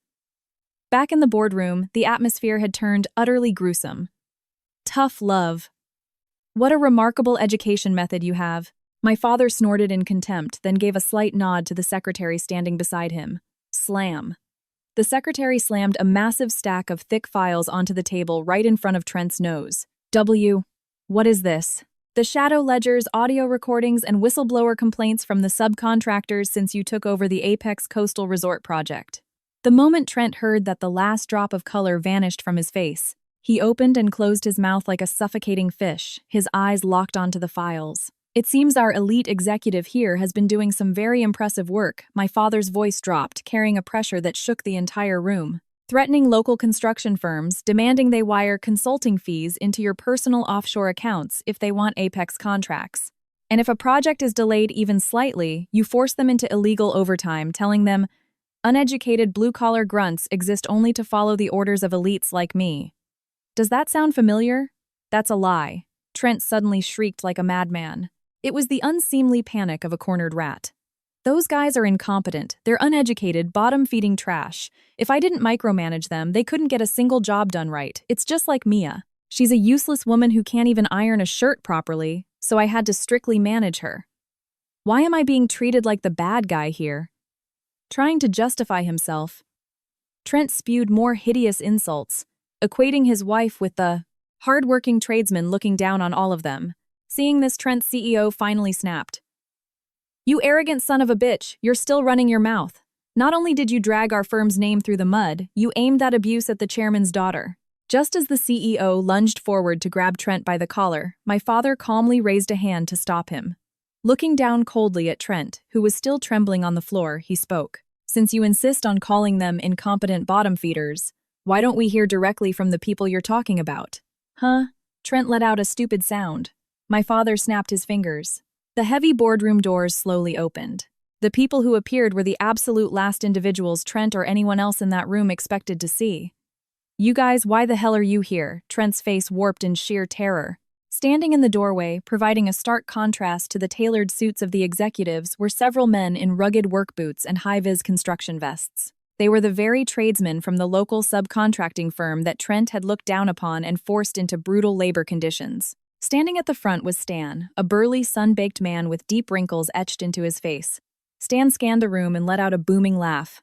Back in the boardroom, the atmosphere had turned utterly gruesome. Tough love. What a remarkable education method you have. My father snorted in contempt, then gave a slight nod to the secretary standing beside him. Slam. The secretary slammed a massive stack of thick files onto the table right in front of Trent's nose. What is this? The shadow ledgers, audio recordings, and whistleblower complaints from the subcontractors since you took over the Apex Coastal Resort project. The moment Trent heard that the last drop of color vanished from his face, he opened and closed his mouth like a suffocating fish, his eyes locked onto the files. It seems our elite executive here has been doing some very impressive work. My father's voice dropped, carrying a pressure that shook the entire room. Threatening local construction firms, demanding they wire consulting fees into your personal offshore accounts if they want Apex contracts. And if a project is delayed even slightly, you force them into illegal overtime, telling them, uneducated blue-collar grunts exist only to follow the orders of elites like me. Does that sound familiar? That's a lie. Trent suddenly shrieked like a madman. It was the unseemly panic of a cornered rat. Those guys are incompetent. They're uneducated, bottom-feeding trash. If I didn't micromanage them, they couldn't get a single job done right. It's just like Mia. She's a useless woman who can't even iron a shirt properly, so I had to strictly manage her. Why am I being treated like the bad guy here? Trying to justify himself, Trent spewed more hideous insults, equating his wife with the hard-working tradesman looking down on all of them. Seeing this, Trent's CEO finally snapped. You arrogant son of a bitch, you're still running your mouth. Not only did you drag our firm's name through the mud, you aimed that abuse at the chairman's daughter. Just as the CEO lunged forward to grab Trent by the collar, my father calmly raised a hand to stop him. Looking down coldly at Trent, who was still trembling on the floor, he spoke. Since you insist on calling them incompetent bottom feeders, why don't we hear directly from the people you're talking about? Huh? Trent let out a stupid sound. My father snapped his fingers. The heavy boardroom doors slowly opened. The people who appeared were the absolute last individuals Trent or anyone else in that room expected to see. You guys, why the hell are you here? Trent's face warped in sheer terror. Standing in the doorway, providing a stark contrast to the tailored suits of the executives, were several men in rugged work boots and high-vis construction vests. They were the very tradesmen from the local subcontracting firm that Trent had looked down upon and forced into brutal labor conditions. Standing at the front was Stan, a burly, sun-baked man with deep wrinkles etched into his face. Stan scanned the room and let out a booming laugh.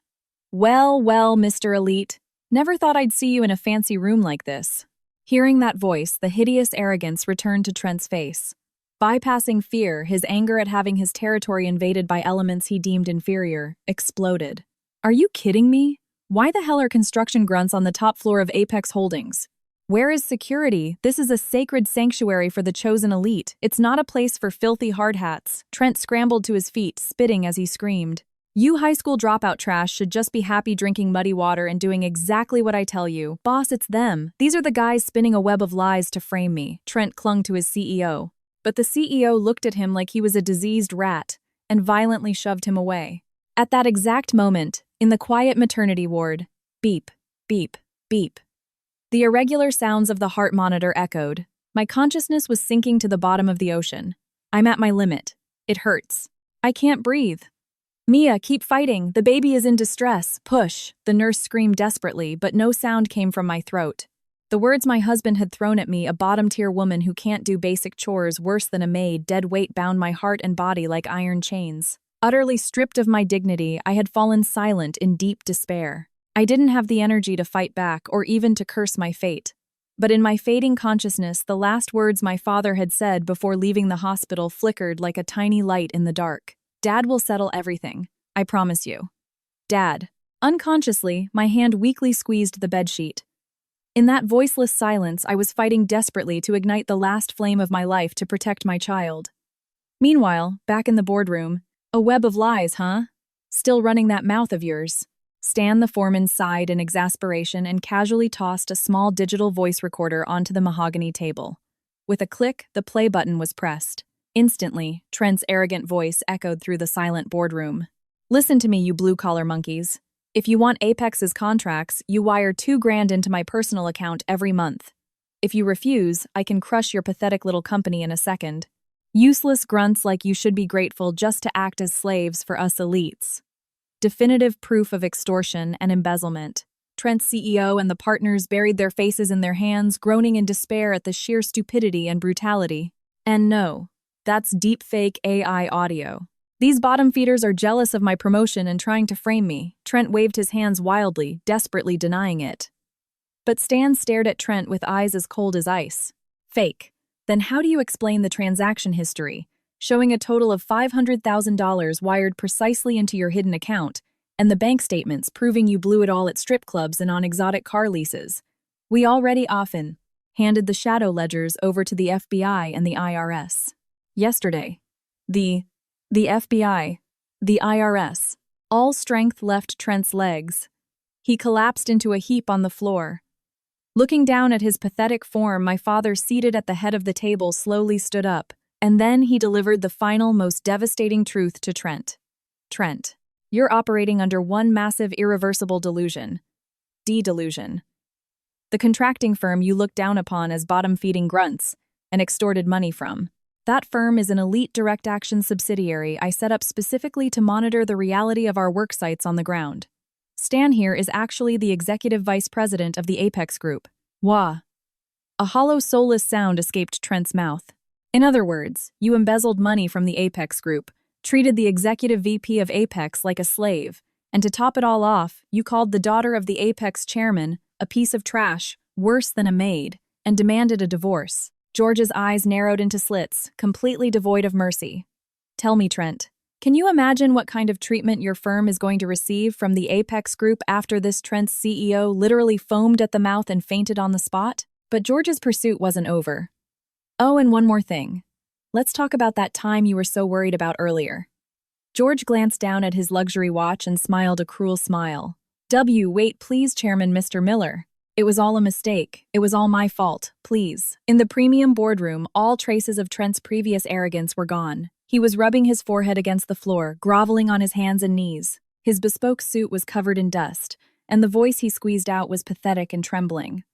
Well, Mr. Elite. Never thought I'd see you in a fancy room like this. Hearing that voice, the hideous arrogance returned to Trent's face. Bypassing fear, his anger at having his territory invaded by elements he deemed inferior, exploded. Are you kidding me? Why the hell are construction grunts on the top floor of Apex Holdings? Where is security? This is a sacred sanctuary for the chosen elite. It's not a place for filthy hardhats. Trent scrambled to his feet, spitting as he screamed. You high school dropout trash should just be happy drinking muddy water and doing exactly what I tell you. Boss, it's them. These are the guys spinning a web of lies to frame me. Trent clung to his CEO. But the CEO looked at him like he was a diseased rat, and violently shoved him away. At that exact moment, in the quiet maternity ward, beep, beep, beep. The irregular sounds of the heart monitor echoed. My consciousness was sinking to the bottom of the ocean. I'm at my limit. It hurts. I can't breathe. Mia, keep fighting. The baby is in distress. Push. The nurse screamed desperately, but no sound came from my throat. The words my husband had thrown at me, a bottom-tier woman who can't do basic chores worse than a maid, dead weight bound my heart and body like iron chains. Utterly stripped of my dignity, I had fallen silent in deep despair. I didn't have the energy to fight back or even to curse my fate. But in my fading consciousness, the last words my father had said before leaving the hospital flickered like a tiny light in the dark. Dad will settle everything. I promise you. Dad. Unconsciously, my hand weakly squeezed the bedsheet. In that voiceless silence, I was fighting desperately to ignite the last flame of my life to protect my child. Meanwhile, back in the boardroom, a web of lies, huh? Still running that mouth of yours. Stan the foreman sighed in exasperation and casually tossed a small digital voice recorder onto the mahogany table. With a click, the play button was pressed. Instantly, Trent's arrogant voice echoed through the silent boardroom. Listen to me, you blue-collar monkeys. If you want Apex's contracts, you wire $2,000 into my personal account every month. If you refuse, I can crush your pathetic little company in a second. Useless grunts like you should be grateful just to act as slaves for us elites. Definitive proof of extortion and embezzlement. Trent's CEO and the partners buried their faces in their hands, groaning in despair at the sheer stupidity and brutality. And no, that's deepfake AI audio. These bottom feeders are jealous of my promotion and trying to frame me. Trent waved his hands wildly, desperately denying it. But Stan stared at Trent with eyes as cold as ice. Fake. Then how do you explain the transaction history, showing a total of $500,000 wired precisely into your hidden account, and the bank statements proving you blew it all at strip clubs and on exotic car leases? We already often handed the shadow ledgers over to the FBI and the IRS. Yesterday, the FBI, the IRS, all strength left Trent's legs. He collapsed into a heap on the floor. Looking down at his pathetic form, my father, seated at the head of the table, slowly stood up, and then he delivered the final, most devastating truth to Trent. Trent, you're operating under one massive, irreversible delusion. De-delusion. The contracting firm you looked down upon as bottom-feeding grunts and extorted money from. That firm is an elite direct action subsidiary I set up specifically to monitor the reality of our work sites on the ground. Stan here is actually the executive vice president of the Apex Group. Wah. A hollow, soulless sound escaped Trent's mouth. In other words, you embezzled money from the Apex Group, treated the executive VP of Apex like a slave, and to top it all off, you called the daughter of the Apex chairman a piece of trash, worse than a maid, and demanded a divorce. George's eyes narrowed into slits, completely devoid of mercy. Tell me, Trent, can you imagine what kind of treatment your firm is going to receive from the Apex Group after this? Trent's CEO literally foamed at the mouth and fainted on the spot? But George's pursuit wasn't over. Oh, and one more thing. Let's talk about that time you were so worried about earlier. George glanced down at his luxury watch and smiled a cruel smile. Wait, please, Chairman Mr. Miller. It was all a mistake. It was all my fault, please. In the premium boardroom, all traces of Trent's previous arrogance were gone. He was rubbing his forehead against the floor, groveling on his hands and knees. His bespoke suit was covered in dust, and the voice he squeezed out was pathetic and trembling.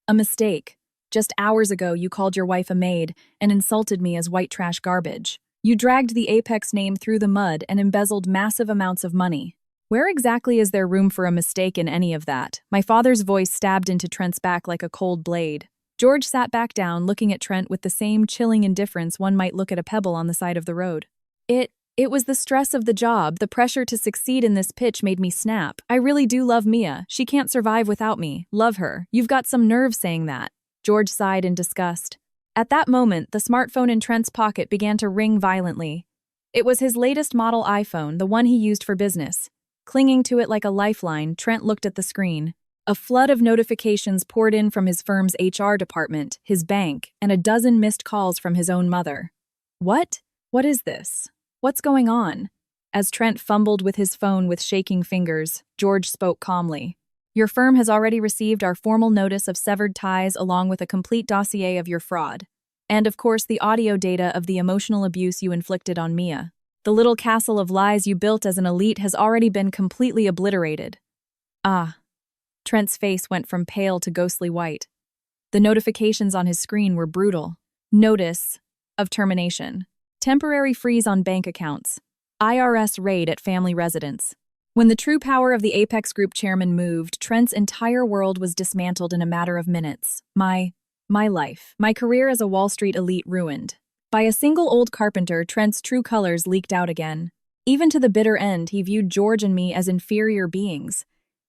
A mistake. Just hours ago, you called your wife a maid and insulted me as white trash garbage. You dragged the Apex name through the mud and embezzled massive amounts of money. Where exactly is there room for a mistake in any of that? My father's voice stabbed into Trent's back like a cold blade. George sat back down, looking at Trent with the same chilling indifference one might look at a pebble on the side of the road. It was the stress of the job, the pressure to succeed in this pitch made me snap. I really do love Mia. She can't survive without me. Love her. You've got some nerve saying that. George sighed in disgust. At that moment, the smartphone in Trent's pocket began to ring violently. It was his latest model iPhone, the one he used for business. Clinging to it like a lifeline, Trent looked at the screen. A flood of notifications poured in from his firm's HR department, his bank, and a dozen missed calls from his own mother. What? What is this? What's going on? As Trent fumbled with his phone with shaking fingers, George spoke calmly. Your firm has already received our formal notice of severed ties along with a complete dossier of your fraud. And of course the audio data of the emotional abuse you inflicted on Mia. The little castle of lies you built as an elite has already been completely obliterated. Ah. Trent's face went from pale to ghostly white. The notifications on his screen were brutal. Notice of termination. Temporary freeze on bank accounts. IRS raid at family residence. When the true power of the Apex Group chairman moved, Trent's entire world was dismantled in a matter of minutes. My life, my career as a Wall Street elite ruined. By a single old carpenter, Trent's true colors leaked out again. Even to the bitter end, he viewed George and me as inferior beings.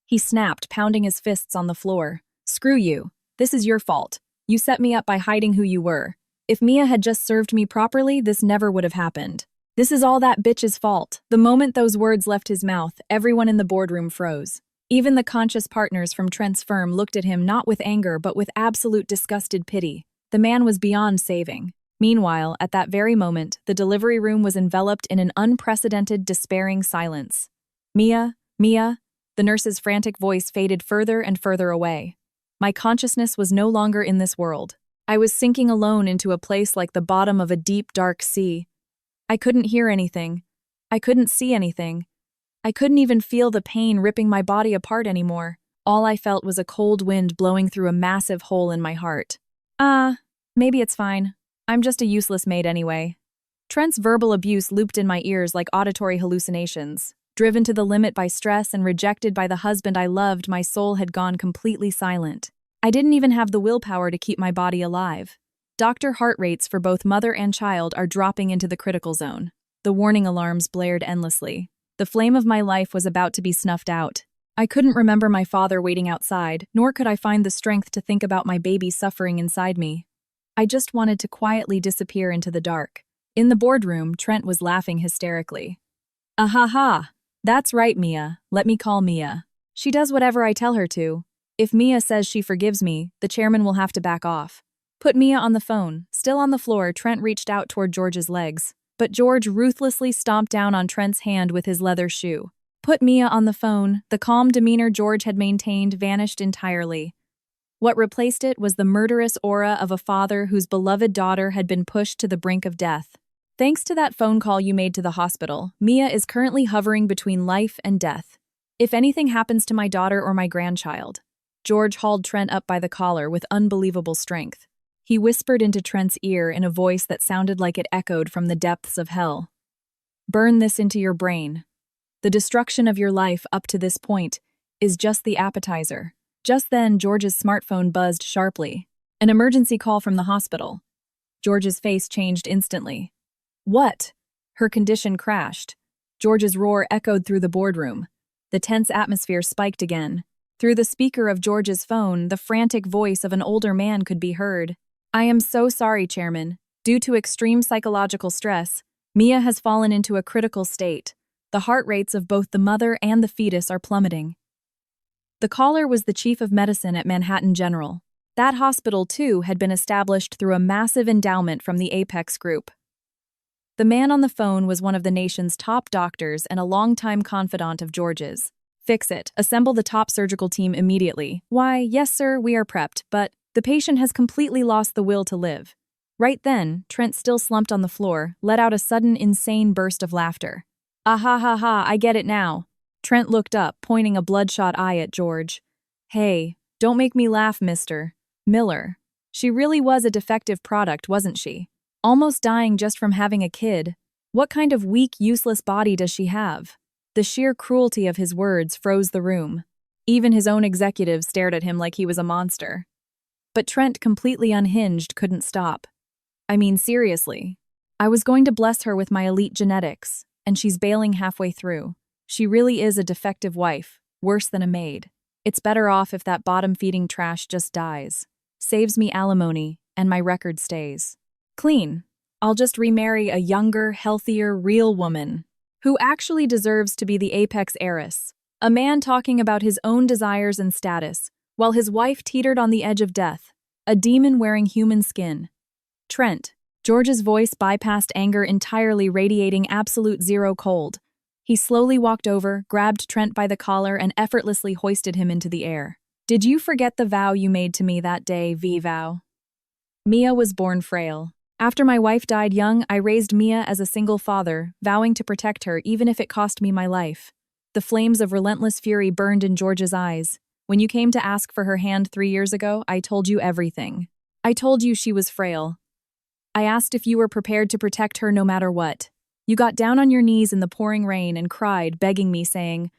He snapped, pounding his fists on the floor. Screw you. This is your fault. You set me up by hiding who you were. If Mia had just served me properly, this never would have happened. This is all that bitch's fault. The moment those words left his mouth, everyone in the boardroom froze. Even the conscious partners from Trent's firm looked at him not with anger but with absolute disgusted pity. The man was beyond saving. Meanwhile, at that very moment, the delivery room was enveloped in an unprecedented, despairing silence. Mia, Mia, the nurse's frantic voice faded further and further away. My consciousness was no longer in this world. I was sinking alone into a place like the bottom of a deep, dark sea. I couldn't hear anything. I couldn't see anything. I couldn't even feel the pain ripping my body apart anymore. All I felt was a cold wind blowing through a massive hole in my heart. Maybe it's fine. I'm just a useless maid anyway. Trent's verbal abuse looped in my ears like auditory hallucinations. Driven to the limit by stress and rejected by the husband I loved, my soul had gone completely silent. I didn't even have the willpower to keep my body alive. Doctor heart rates for both mother and child are dropping into the critical zone. The warning alarms blared endlessly. The flame of my life was about to be snuffed out. I couldn't remember my father waiting outside, nor could I find the strength to think about my baby suffering inside me. I just wanted to quietly disappear into the dark. In the boardroom, Trent was laughing hysterically. Ahaha! That's right, Mia. Let me call Mia. She does whatever I tell her to. If Mia says she forgives me, the chairman will have to back off. Put Mia on the phone. Still on the floor, Trent reached out toward George's legs. But George ruthlessly stomped down on Trent's hand with his leather shoe. Put Mia on the phone. The calm demeanor George had maintained vanished entirely. What replaced it was the murderous aura of a father whose beloved daughter had been pushed to the brink of death. Thanks to that phone call you made to the hospital, Mia is currently hovering between life and death. If anything happens to my daughter or my grandchild. George hauled Trent up by the collar with unbelievable strength. He whispered into Trent's ear in a voice that sounded like it echoed from the depths of hell. Burn this into your brain. The destruction of your life up to this point is just the appetizer. Just then, George's smartphone buzzed sharply. An emergency call from the hospital. George's face changed instantly. What? Her condition crashed. George's roar echoed through the boardroom. The tense atmosphere spiked again. Through the speaker of George's phone, the frantic voice of an older man could be heard. I am so sorry, Chairman. Due to extreme psychological stress, Mia has fallen into a critical state. The heart rates of both the mother and the fetus are plummeting. The caller was the chief of medicine at Manhattan General. That hospital, too, had been established through a massive endowment from the Apex Group. The man on the phone was one of the nation's top doctors and a longtime confidant of George's. Fix it. Assemble the top surgical team immediately. Why, yes, sir, we are prepped, but the patient has completely lost the will to live. Right then, Trent, still slumped on the floor, let out a sudden, insane burst of laughter. Ah ha ha ha, I get it now. Trent looked up, pointing a bloodshot eye at George. Hey, don't make me laugh, Mr. Miller. She really was a defective product, wasn't she? Almost dying just from having a kid. What kind of weak, useless body does she have? The sheer cruelty of his words froze the room. Even his own executives stared at him like he was a monster. But Trent, completely unhinged, couldn't stop. I mean, seriously. I was going to bless her with my elite genetics, and she's bailing halfway through. She really is a defective wife, worse than a maid. It's better off if that bottom-feeding trash just dies. Saves me alimony, and my record stays clean. I'll just remarry a younger, healthier, real woman who actually deserves to be the apex heiress. A man talking about his own desires and status, while his wife teetered on the edge of death. A demon wearing human skin. Trent. George's voice bypassed anger entirely, radiating absolute zero cold. He slowly walked over, grabbed Trent by the collar, and effortlessly hoisted him into the air. Did you forget the vow you made to me that day, V-vow? Mia was born frail. After my wife died young, I raised Mia as a single father, vowing to protect her even if it cost me my life. The flames of relentless fury burned in George's eyes. When you came to ask for her hand 3 years ago, I told you everything. I told you she was frail. I asked if you were prepared to protect her no matter what. You got down on your knees in the pouring rain and cried, begging me, saying,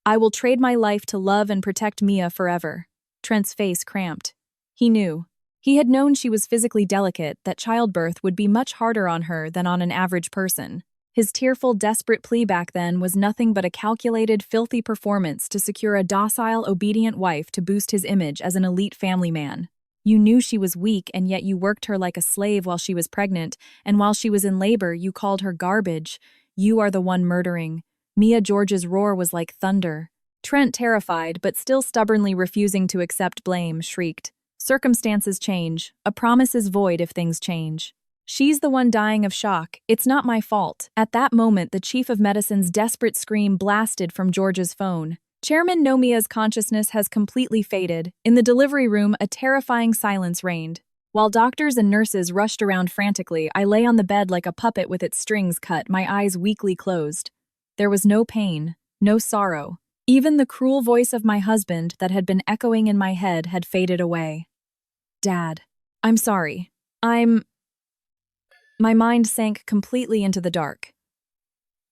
"I will trade my life to love and protect Mia forever." Trent's face cramped. He knew. He had known she was physically delicate, that childbirth would be much harder on her than on an average person. His tearful, desperate plea back then was nothing but a calculated, filthy performance to secure a docile, obedient wife to boost his image as an elite family man. You knew she was weak, and yet you worked her like a slave while she was pregnant, and while she was in labor, you called her garbage. You are the one murdering. Mia George's roar was like thunder. Trent, terrified, but still stubbornly refusing to accept blame, shrieked, "Circumstances change. A promise is void if things change. She's the one dying of shock. It's not my fault." At that moment, the chief of medicine's desperate scream blasted from George's phone. Chairman Nomia's consciousness has completely faded. In the delivery room, a terrifying silence reigned. While doctors and nurses rushed around frantically, I lay on the bed like a puppet with its strings cut, my eyes weakly closed. There was no pain, no sorrow. Even the cruel voice of my husband that had been echoing in my head had faded away. "Dad, I'm sorry. My mind sank completely into the dark.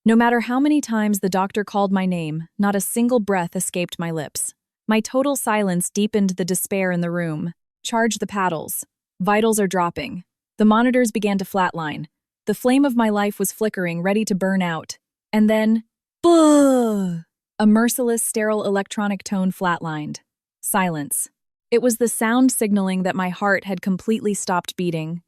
No matter how many times the doctor called my name, not a single breath escaped my lips. My total silence deepened the despair in the room. Charge the paddles. Vitals are dropping. The monitors began to flatline. The flame of my life was flickering, ready to burn out. And then, BUH! A merciless, sterile electronic tone flatlined. Silence. It was the sound signaling that my heart had completely stopped beating.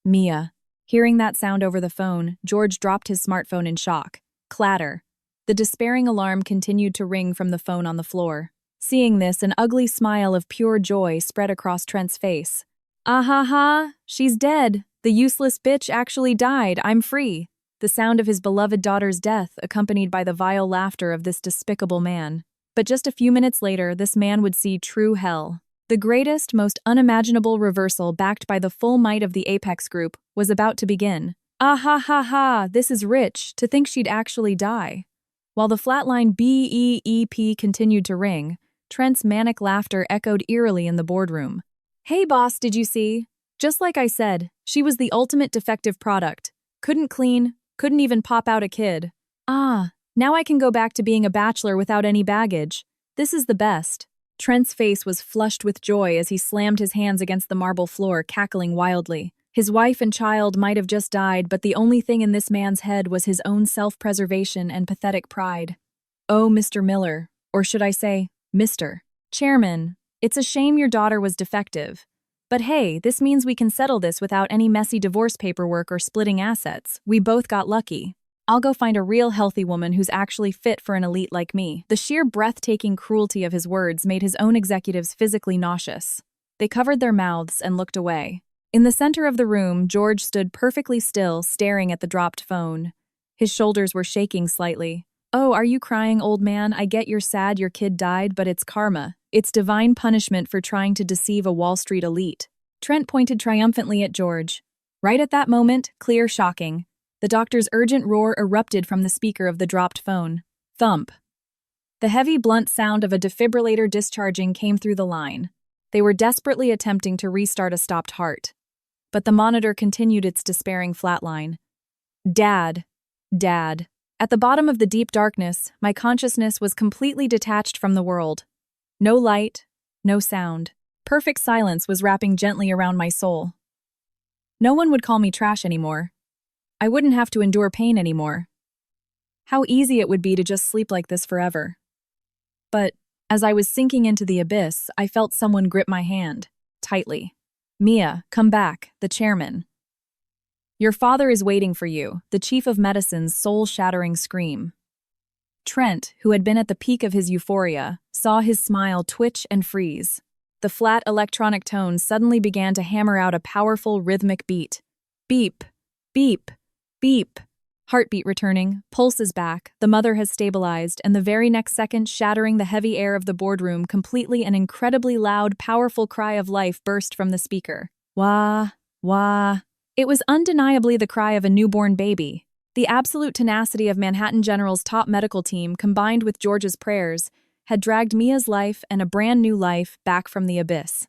Mia. Hearing that sound over the phone, George dropped his smartphone in shock. Clatter. The despairing alarm continued to ring from the phone on the floor. Seeing this, an ugly smile of pure joy spread across Trent's face. "Ah ha ha, she's dead. The useless bitch actually died. I'm free." The sound of his beloved daughter's death, accompanied by the vile laughter of this despicable man. But just a few minutes later, this man would see true hell. The greatest, most unimaginable reversal, backed by the full might of the Apex Group, was about to begin. "Ah ha ha ha, this is rich, to think she'd actually die." While the flatline BEEP continued to ring, Trent's manic laughter echoed eerily in the boardroom. "Hey boss, did you see? Just like I said, she was the ultimate defective product. Couldn't clean, couldn't even pop out a kid. Ah, now I can go back to being a bachelor without any baggage. This is the best." Trent's face was flushed with joy as he slammed his hands against the marble floor, cackling wildly. His wife and child might have just died, but the only thing in this man's head was his own self-preservation and pathetic pride. "Oh, Mr. Miller, or should I say, Mr. Chairman, it's a shame your daughter was defective. But hey, this means we can settle this without any messy divorce paperwork or splitting assets. We both got lucky. I'll go find a real healthy woman who's actually fit for an elite like me." The sheer breathtaking cruelty of his words made his own executives physically nauseous. They covered their mouths and looked away. In the center of the room, George stood perfectly still, staring at the dropped phone. His shoulders were shaking slightly. "Oh, are you crying, old man? I get you're sad your kid died, but it's karma. It's divine punishment for trying to deceive a Wall Street elite." Trent pointed triumphantly at George. Right at that moment, clear shocking, the doctor's urgent roar erupted from the speaker of the dropped phone. Thump. The heavy, blunt sound of a defibrillator discharging came through the line. They were desperately attempting to restart a stopped heart. But the monitor continued its despairing flatline. "Dad. Dad." At the bottom of the deep darkness, my consciousness was completely detached from the world. No light, no sound. Perfect silence was wrapping gently around my soul. No one would call me trash anymore. I wouldn't have to endure pain anymore. How easy it would be to just sleep like this forever. But as I was sinking into the abyss, I felt someone grip my hand, tightly. "Mia, come back, the chairman. Your father is waiting for you," the chief of medicine's soul-shattering scream. Trent, who had been at the peak of his euphoria, saw his smile twitch and freeze. The flat electronic tones suddenly began to hammer out a powerful rhythmic beat. Beep, beep, beep. Heartbeat returning, pulses back, the mother has stabilized, and the very next second, shattering the heavy air of the boardroom completely, an incredibly loud, powerful cry of life burst from the speaker. Wah, wah. It was undeniably the cry of a newborn baby. The absolute tenacity of Manhattan General's top medical team, combined with George's prayers, had dragged Mia's life and a brand new life back from the abyss.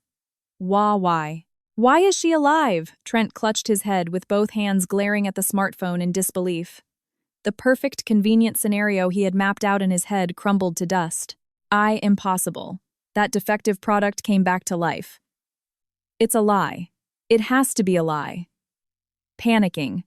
Why? Why is she alive? Trent clutched his head with both hands glaring at the smartphone in disbelief. The perfect, convenient scenario he had mapped out in his head crumbled to dust. Impossible. That defective product came back to life. It's a lie. It has to be a lie. Panicking,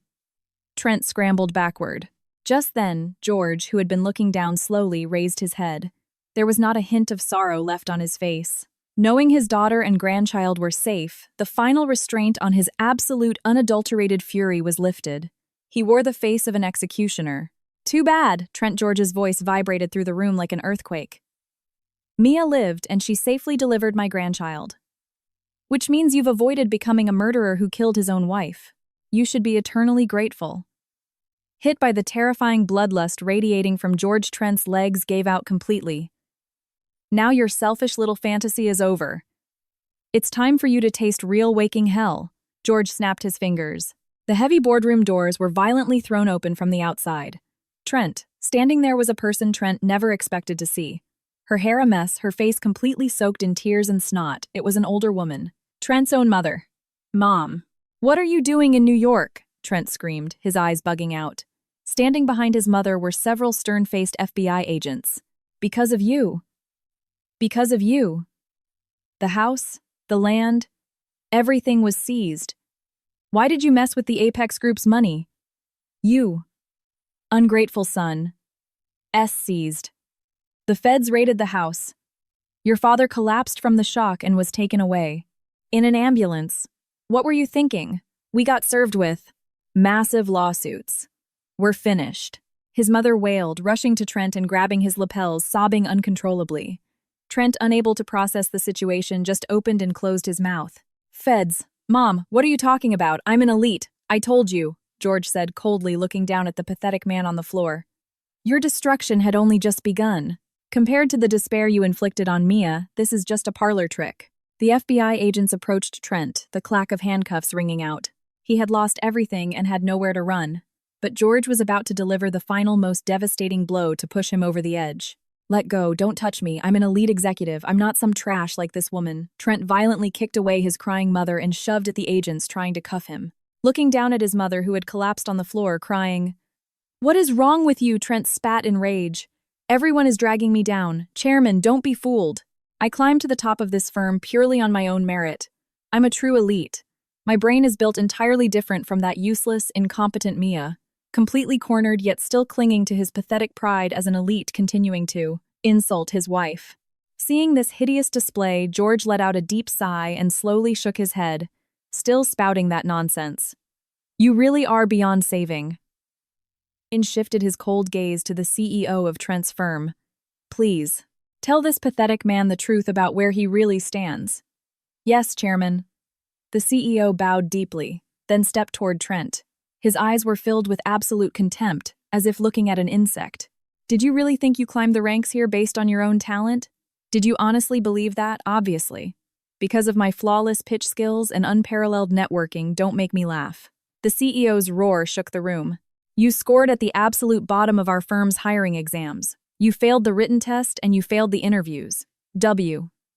Trent scrambled backward. Just then, George, who had been looking down slowly, raised his head. There was not a hint of sorrow left on his face. Knowing his daughter and grandchild were safe, the final restraint on his absolute, unadulterated fury was lifted. He wore the face of an executioner. Too bad, Trent George's voice vibrated through the room like an earthquake. Mia lived, and she safely delivered my grandchild. Which means you've avoided becoming a murderer who killed his own wife. You should be eternally grateful. Hit by the terrifying bloodlust radiating from George, Trent's legs gave out completely. Now your selfish little fantasy is over. It's time for you to taste real waking hell. George snapped his fingers. The heavy boardroom doors were violently thrown open from the outside. Standing there was a person Trent never expected to see. Her hair a mess, her face completely soaked in tears and snot. It was an older woman. Trent's own mother. Mom. What are you doing in New York? Trent screamed, his eyes bugging out. Standing behind his mother were several stern-faced FBI agents. Because of you. Because of you. The house, the land, everything was seized. Why did you mess with the Apex Group's money? You. Ungrateful son. Seized. The feds raided the house. Your father collapsed from the shock and was taken away. In an ambulance. What were you thinking? We got served with massive lawsuits. We're finished. His mother wailed, rushing to Trent and grabbing his lapels, sobbing uncontrollably. Trent, unable to process the situation, just opened and closed his mouth. Feds. Mom, what are you talking about? I'm an elite. I told you, George said coldly, looking down at the pathetic man on the floor. Your destruction had only just begun. Compared to the despair you inflicted on Mia, this is just a parlor trick. The FBI agents approached Trent, the clack of handcuffs ringing out. He had lost everything and had nowhere to run. But George was about to deliver the final, most devastating blow to push him over the edge. Let go, don't touch me, I'm an elite executive, I'm not some trash like this woman. Trent violently kicked away his crying mother and shoved at the agents trying to cuff him. Looking down at his mother, who had collapsed on the floor, crying. What is wrong with you? Trent spat in rage. Everyone is dragging me down. Chairman, don't be fooled. I climbed to the top of this firm purely on my own merit. I'm a true elite. My brain is built entirely different from that useless, incompetent Mia. Completely cornered yet still clinging to his pathetic pride as an elite, continuing to insult his wife. Seeing this hideous display, George let out a deep sigh and slowly shook his head, still spouting that nonsense. You really are beyond saving. In shifted his cold gaze to the CEO of Trent's firm. Please, tell this pathetic man the truth about where he really stands. Yes, Chairman. The CEO bowed deeply, then stepped toward Trent. His eyes were filled with absolute contempt, as if looking at an insect. Did you really think you climbed the ranks here based on your own talent? Did you honestly believe that? Obviously. Because of my flawless pitch skills and unparalleled networking, don't make me laugh. The CEO's roar shook the room. You scored at the absolute bottom of our firm's hiring exams. You failed the written test and you failed the interviews.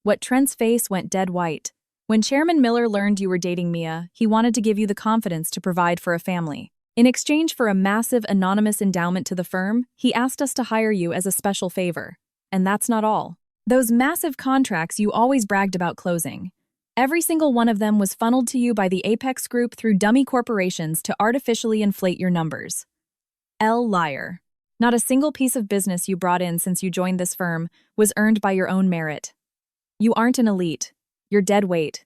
What Trent's face went dead white. When Chairman Miller learned you were dating Mia, he wanted to give you the confidence to provide for a family. In exchange for a massive anonymous endowment to the firm, he asked us to hire you as a special favor. And that's not all. Those massive contracts you always bragged about closing. Every single one of them was funneled to you by the Apex Group through dummy corporations to artificially inflate your numbers. Liar. Not a single piece of business you brought in since you joined this firm was earned by your own merit. You aren't an elite. You're dead weight.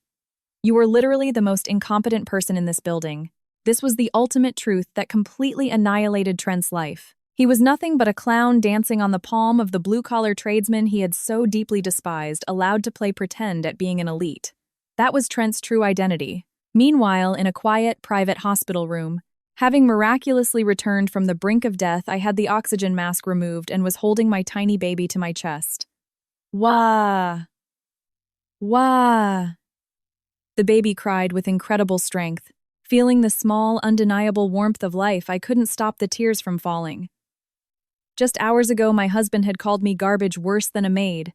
You were literally the most incompetent person in this building. This was the ultimate truth that completely annihilated Trent's life. He was nothing but a clown dancing on the palm of the blue-collar tradesman he had so deeply despised, allowed to play pretend at being an elite. That was Trent's true identity. Meanwhile, in a quiet, private hospital room, having miraculously returned from the brink of death, I had the oxygen mask removed and was holding my tiny baby to my chest. Wah! Wah! The baby cried with incredible strength, Feeling the small, undeniable warmth of life, I couldn't stop the tears from falling. Just hours ago, my husband had called me garbage worse than a maid.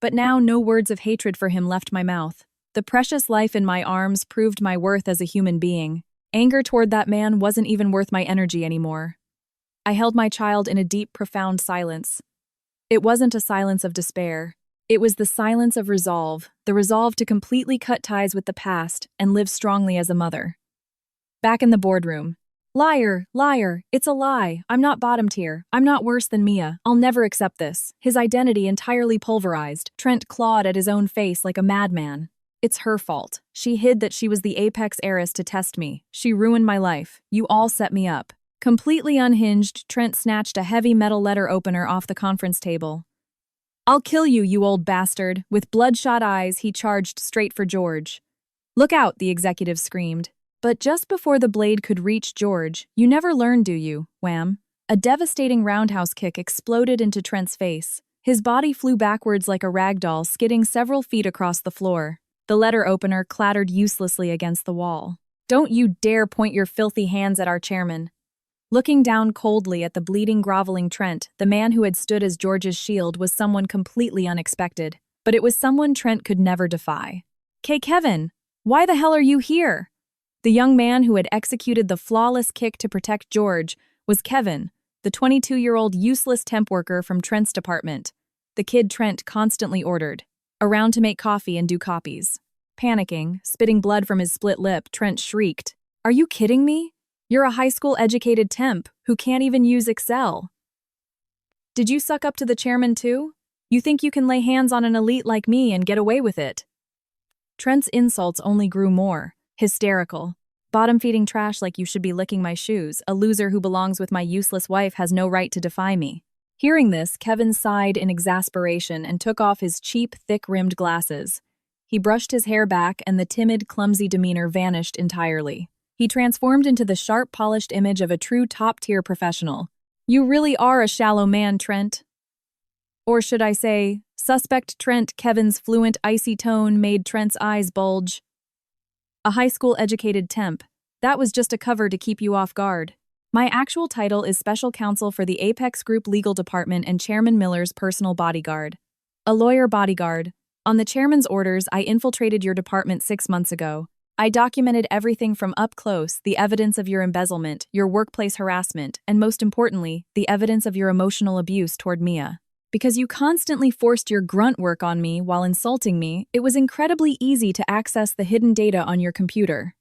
But now no words of hatred for him left my mouth. The precious life in my arms proved my worth as a human being. Anger toward that man wasn't even worth my energy anymore. I held my child in a deep, profound silence. It wasn't a silence of despair. It was the silence of resolve, the resolve to completely cut ties with the past and live strongly as a mother. Back in the boardroom. Liar, liar, it's a lie. I'm not bottom tier. I'm not worse than Mia. I'll never accept this. His identity entirely pulverized. Trent clawed at his own face like a madman. It's her fault. She hid that she was the apex heiress to test me. She ruined my life. You all set me up. Completely unhinged, Trent snatched a heavy metal letter opener off the conference table. I'll kill you, you old bastard. With bloodshot eyes, he charged straight for George. Look out, the executive screamed. But just before the blade could reach George, you never learn, do you? Wham. A devastating roundhouse kick exploded into Trent's face. His body flew backwards like a rag doll, skidding several feet across the floor. The letter opener clattered uselessly against the wall. Don't you dare point your filthy hands at our chairman. Looking down coldly at the bleeding, groveling Trent, the man who had stood as George's shield was someone completely unexpected. But it was someone Trent could never defy. Kevin, why the hell are you here? The young man who had executed the flawless kick to protect George was Kevin, the 22-year-old useless temp worker from Trent's department. The kid Trent constantly ordered. Around to make coffee and do copies. Panicking, spitting blood from his split lip, Trent shrieked, Are you kidding me? You're a high school-educated temp who can't even use Excel. Did you suck up to the chairman too? You think you can lay hands on an elite like me and get away with it? Trent's insults only grew more. Hysterical. Bottom-feeding trash like you should be licking my shoes. A loser who belongs with my useless wife has no right to defy me. Hearing this, Kevin sighed in exasperation and took off his cheap, thick-rimmed glasses. He brushed his hair back and the timid, clumsy demeanor vanished entirely. He transformed into the sharp, polished image of a true top-tier professional. You really are a shallow man, Trent. Or should I say, suspect Trent. Kevin's fluent, icy tone made Trent's eyes bulge. A high school-educated temp. That was just a cover to keep you off guard. My actual title is Special Counsel for the Apex Group Legal Department and Chairman Miller's personal bodyguard. A lawyer bodyguard. On the chairman's orders, I infiltrated your department 6 months ago. I documented everything from up close, the evidence of your embezzlement, your workplace harassment, and most importantly, the evidence of your emotional abuse toward Mia. Because you constantly forced your grunt work on me while insulting me, it was incredibly easy to access the hidden data on your computer.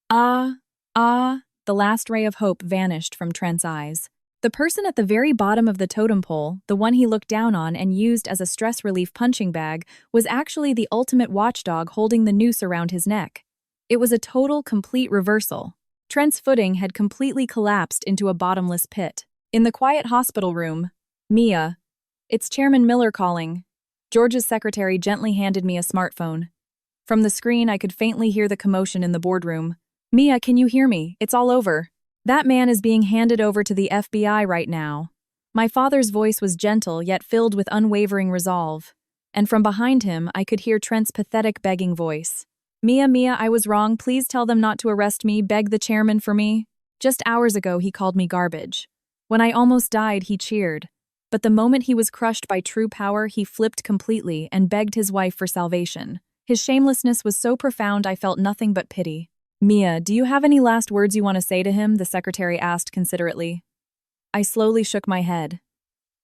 The last ray of hope vanished from Trent's eyes. The person at the very bottom of the totem pole, the one he looked down on and used as a stress relief punching bag, was actually the ultimate watchdog holding the noose around his neck. It was a total, complete reversal. Trent's footing had completely collapsed into a bottomless pit. In the quiet hospital room, Mia, it's Chairman Miller calling. George's secretary gently handed me a smartphone. From the screen, I could faintly hear the commotion in the boardroom. Mia, can you hear me? It's all over. That man is being handed over to the FBI right now. My father's voice was gentle yet filled with unwavering resolve. And from behind him, I could hear Trent's pathetic begging voice. Mia, I was wrong. Please tell them not to arrest me. Beg the chairman for me. Just hours ago, he called me garbage. When I almost died, he cheered. But the moment he was crushed by true power, he flipped completely and begged his wife for salvation. His shamelessness was so profound I felt nothing but pity. Mia, do you have any last words you want to say to him? The secretary asked considerately. I slowly shook my head.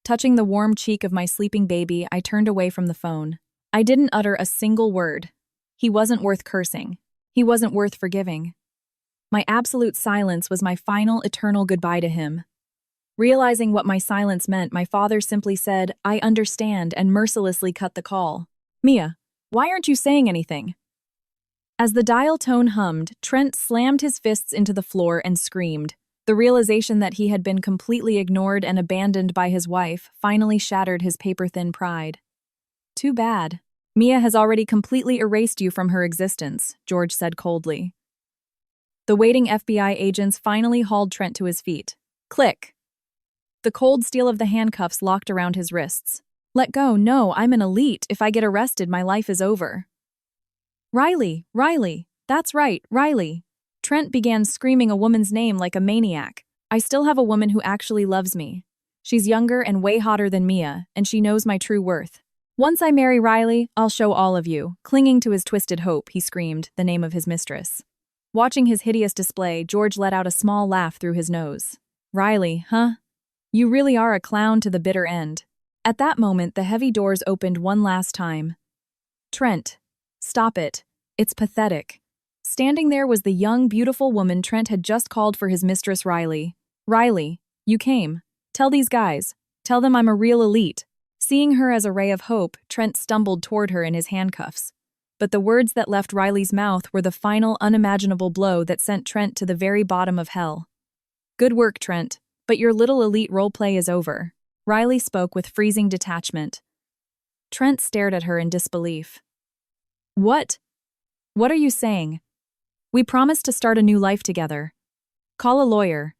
Touching the warm cheek of my sleeping baby, I turned away from the phone. I didn't utter a single word. He wasn't worth cursing. He wasn't worth forgiving. My absolute silence was my final, eternal goodbye to him. Realizing what my silence meant, my father simply said, I understand, and mercilessly cut the call. Mia, why aren't you saying anything? As the dial tone hummed, Trent slammed his fists into the floor and screamed. The realization that he had been completely ignored and abandoned by his wife finally shattered his paper-thin pride. Too bad. Mia has already completely erased you from her existence, George said coldly. The waiting FBI agents finally hauled Trent to his feet. Click. The cold steel of the handcuffs locked around his wrists. Let go, no, I'm an elite. If I get arrested, my life is over. Riley, that's right, Riley. Trent began screaming a woman's name like a maniac. I still have a woman who actually loves me. She's younger and way hotter than Mia, and she knows my true worth. Once I marry Riley, I'll show all of you. Clinging to his twisted hope, he screamed, the name of his mistress. Watching his hideous display, George let out a small laugh through his nose. Riley, huh? You really are a clown to the bitter end. At that moment, the heavy doors opened one last time. Trent, stop it. It's pathetic. Standing there was the young, beautiful woman Trent had just called for his mistress Riley. Riley, you came. Tell these guys. Tell them I'm a real elite. Seeing her as a ray of hope, Trent stumbled toward her in his handcuffs. But the words that left Riley's mouth were the final, unimaginable blow that sent Trent to the very bottom of hell. Good work, Trent, but your little elite roleplay is over. Riley spoke with freezing detachment. Trent stared at her in disbelief. What? What are you saying? We promised to start a new life together. Call a lawyer.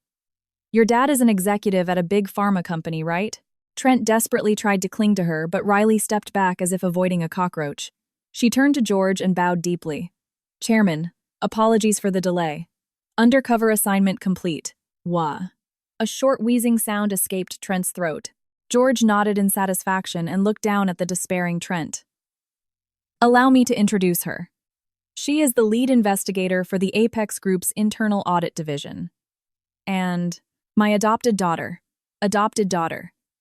Your dad is an executive at a big pharma company, right? Trent desperately tried to cling to her, but Riley stepped back as if avoiding a cockroach. She turned to George and bowed deeply. Chairman, apologies for the delay. Undercover assignment complete. Wah. A short wheezing sound escaped Trent's throat. George nodded in satisfaction and looked down at the despairing Trent. Allow me to introduce her. She is the lead investigator for the Apex Group's internal audit division. And my adopted daughter.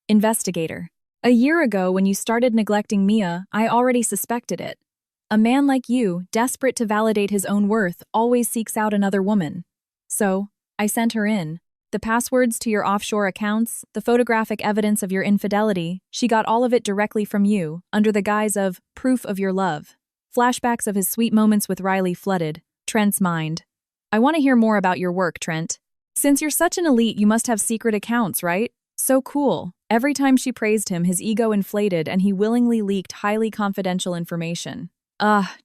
Investigator. A year ago, when you started neglecting Mia, I already suspected it. A man like you, desperate to validate his own worth, always seeks out another woman. So, I sent her in. The passwords to your offshore accounts, the photographic evidence of your infidelity, she got all of it directly from you, under the guise of proof of your love. Flashbacks of his sweet moments with Riley flooded Trent's mind. I want to hear more about your work, Trent. Since you're such an elite, you must have secret accounts, right? So cool. Every time she praised him, his ego inflated and he willingly leaked highly confidential information.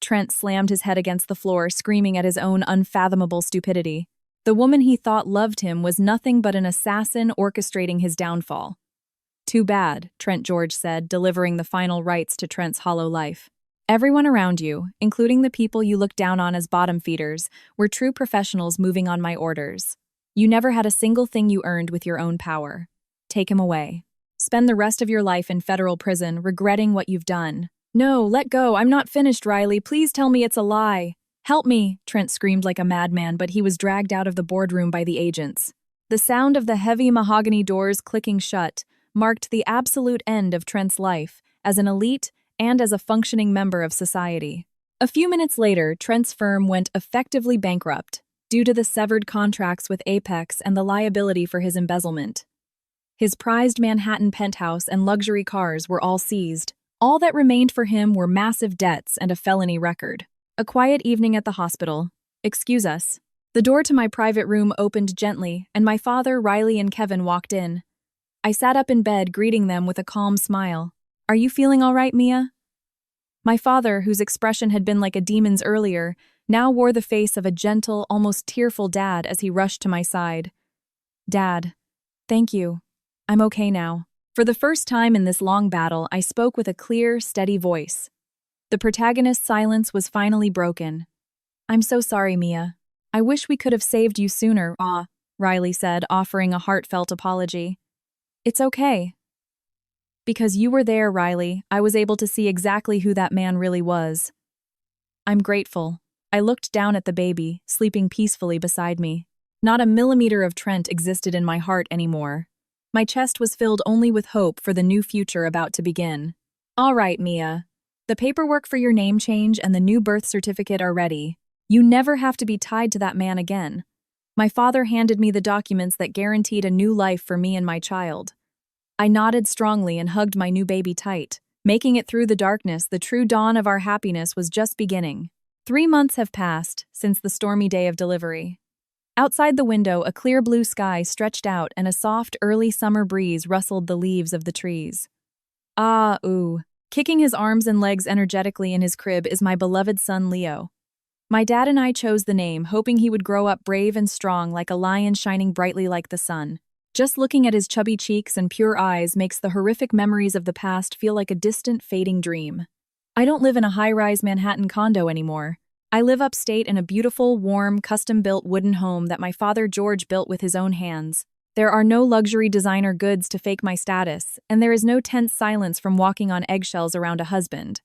Trent slammed his head against the floor, screaming at his own unfathomable stupidity. The woman he thought loved him was nothing but an assassin orchestrating his downfall. Too bad, Trent George said, delivering the final rites to Trent's hollow life. Everyone around you, including the people you look down on as bottom feeders, were true professionals moving on my orders. You never had a single thing you earned with your own power. Take him away. Spend the rest of your life in federal prison, regretting what you've done. No, let go. I'm not finished, Riley. Please tell me it's a lie. Help me, Trent screamed like a madman, but he was dragged out of the boardroom by the agents. The sound of the heavy mahogany doors clicking shut marked the absolute end of Trent's life, as an elite and as a functioning member of society. A few minutes later, Trent's firm went effectively bankrupt, due to the severed contracts with Apex and the liability for his embezzlement. His prized Manhattan penthouse and luxury cars were all seized. All that remained for him were massive debts and a felony record. A quiet evening at the hospital. Excuse us. The door to my private room opened gently, and my father, Riley, and Kevin walked in. I sat up in bed, greeting them with a calm smile. Are you feeling all right, Mia? My father, whose expression had been like a demon's earlier, now wore the face of a gentle, almost tearful dad as he rushed to my side. Dad, thank you. I'm okay now. For the first time in this long battle, I spoke with a clear, steady voice. The protagonist's silence was finally broken. I'm so sorry, Mia. I wish we could have saved you sooner, Riley said, offering a heartfelt apology. It's okay. Because you were there, Riley, I was able to see exactly who that man really was. I'm grateful. I looked down at the baby, sleeping peacefully beside me. Not a millimeter of Trent existed in my heart anymore. My chest was filled only with hope for the new future about to begin. All right, Mia. The paperwork for your name change and the new birth certificate are ready. You never have to be tied to that man again. My father handed me the documents that guaranteed a new life for me and my child. I nodded strongly and hugged my new baby tight. Making it through the darkness, the true dawn of our happiness was just beginning. 3 months have passed since the stormy day of delivery. Outside the window, a clear blue sky stretched out and a soft, early summer breeze rustled the leaves of the trees. Kicking his arms and legs energetically in his crib is my beloved son Leo. My dad and I chose the name, hoping he would grow up brave and strong like a lion shining brightly like the sun. Just looking at his chubby cheeks and pure eyes makes the horrific memories of the past feel like a distant, fading dream. I don't live in a high-rise Manhattan condo anymore. I live upstate in a beautiful, warm, custom-built wooden home that my father George built with his own hands. There are no luxury designer goods to fake my status, and there is no tense silence from walking on eggshells around a husband.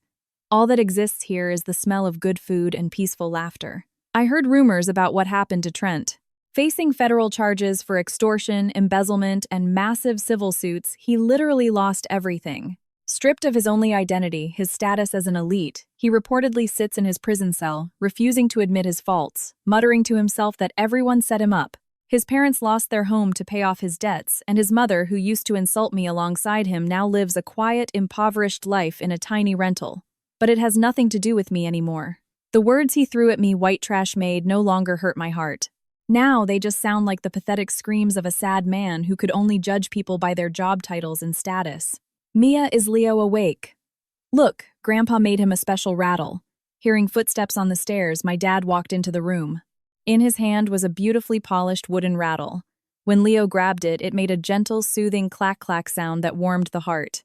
All that exists here is the smell of good food and peaceful laughter. I heard rumors about what happened to Trent. Facing federal charges for extortion, embezzlement, and massive civil suits, he literally lost everything. Stripped of his only identity, his status as an elite, he reportedly sits in his prison cell, refusing to admit his faults, muttering to himself that everyone set him up. His parents lost their home to pay off his debts, and his mother, who used to insult me alongside him, now lives a quiet, impoverished life in a tiny rental. But it has nothing to do with me anymore. The words he threw at me, white trash maid, no longer hurt my heart. Now they just sound like the pathetic screams of a sad man who could only judge people by their job titles and status. Mia, is Leo awake? Look, Grandpa made him a special rattle. Hearing footsteps on the stairs, my dad walked into the room. In his hand was a beautifully polished wooden rattle. When Leo grabbed it, it made a gentle, soothing clack-clack sound that warmed the heart.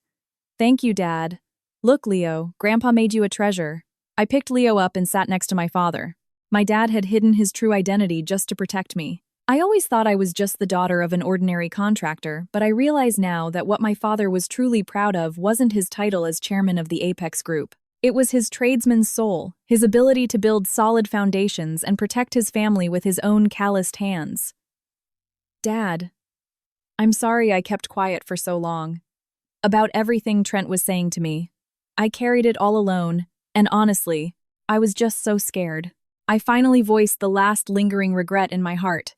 Thank you, Dad. Look, Leo, Grandpa made you a treasure. I picked Leo up and sat next to my father. My dad had hidden his true identity just to protect me. I always thought I was just the daughter of an ordinary contractor, but I realize now that what my father was truly proud of wasn't his title as chairman of the Apex Group. It was his tradesman's soul, his ability to build solid foundations and protect his family with his own calloused hands. Dad, I'm sorry I kept quiet for so long. About everything Trent was saying to me. I carried it all alone, and honestly, I was just so scared. I finally voiced the last lingering regret in my heart.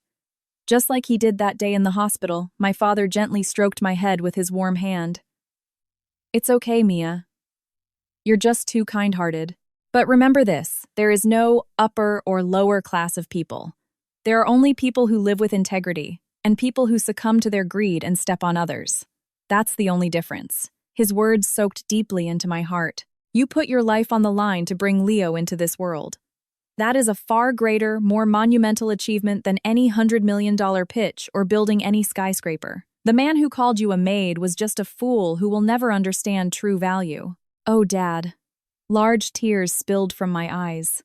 Just like he did that day in the hospital, my father gently stroked my head with his warm hand. It's okay, Mia. You're just too kind-hearted. But remember this, there is no upper or lower class of people. There are only people who live with integrity, and people who succumb to their greed and step on others. That's the only difference. His words soaked deeply into my heart. You put your life on the line to bring Leo into this world. That is a far greater, more monumental achievement than any $100 million pitch or building any skyscraper. The man who called you a maid was just a fool who will never understand true value. Oh, Dad. Large tears spilled from my eyes.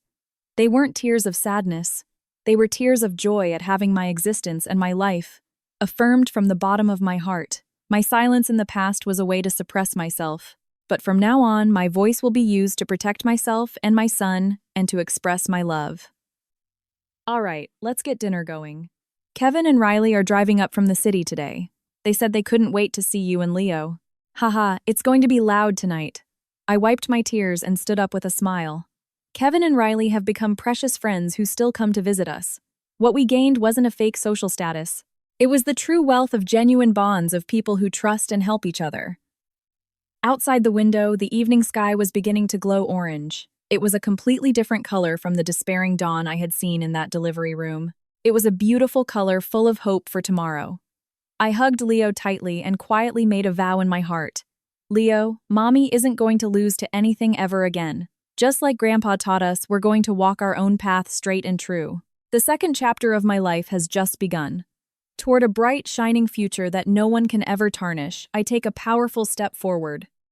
They weren't tears of sadness. They were tears of joy at having my existence and my life affirmed from the bottom of my heart. My silence in the past was a way to suppress myself. But from now on, my voice will be used to protect myself and my son and to express my love. All right, let's get dinner going. Kevin and Riley are driving up from the city today. They said they couldn't wait to see you and Leo. Haha, it's going to be loud tonight. I wiped my tears and stood up with a smile. Kevin and Riley have become precious friends who still come to visit us. What we gained wasn't a fake social status. It was the true wealth of genuine bonds of people who trust and help each other. Outside the window, the evening sky was beginning to glow orange. It was a completely different color from the despairing dawn I had seen in that delivery room. It was a beautiful color full of hope for tomorrow. I hugged Leo tightly and quietly made a vow in my heart. Leo, Mommy isn't going to lose to anything ever again. Just like Grandpa taught us, we're going to walk our own path straight and true. The second chapter of my life has just begun. Toward a bright, shining future that no one can ever tarnish, I take a powerful step forward.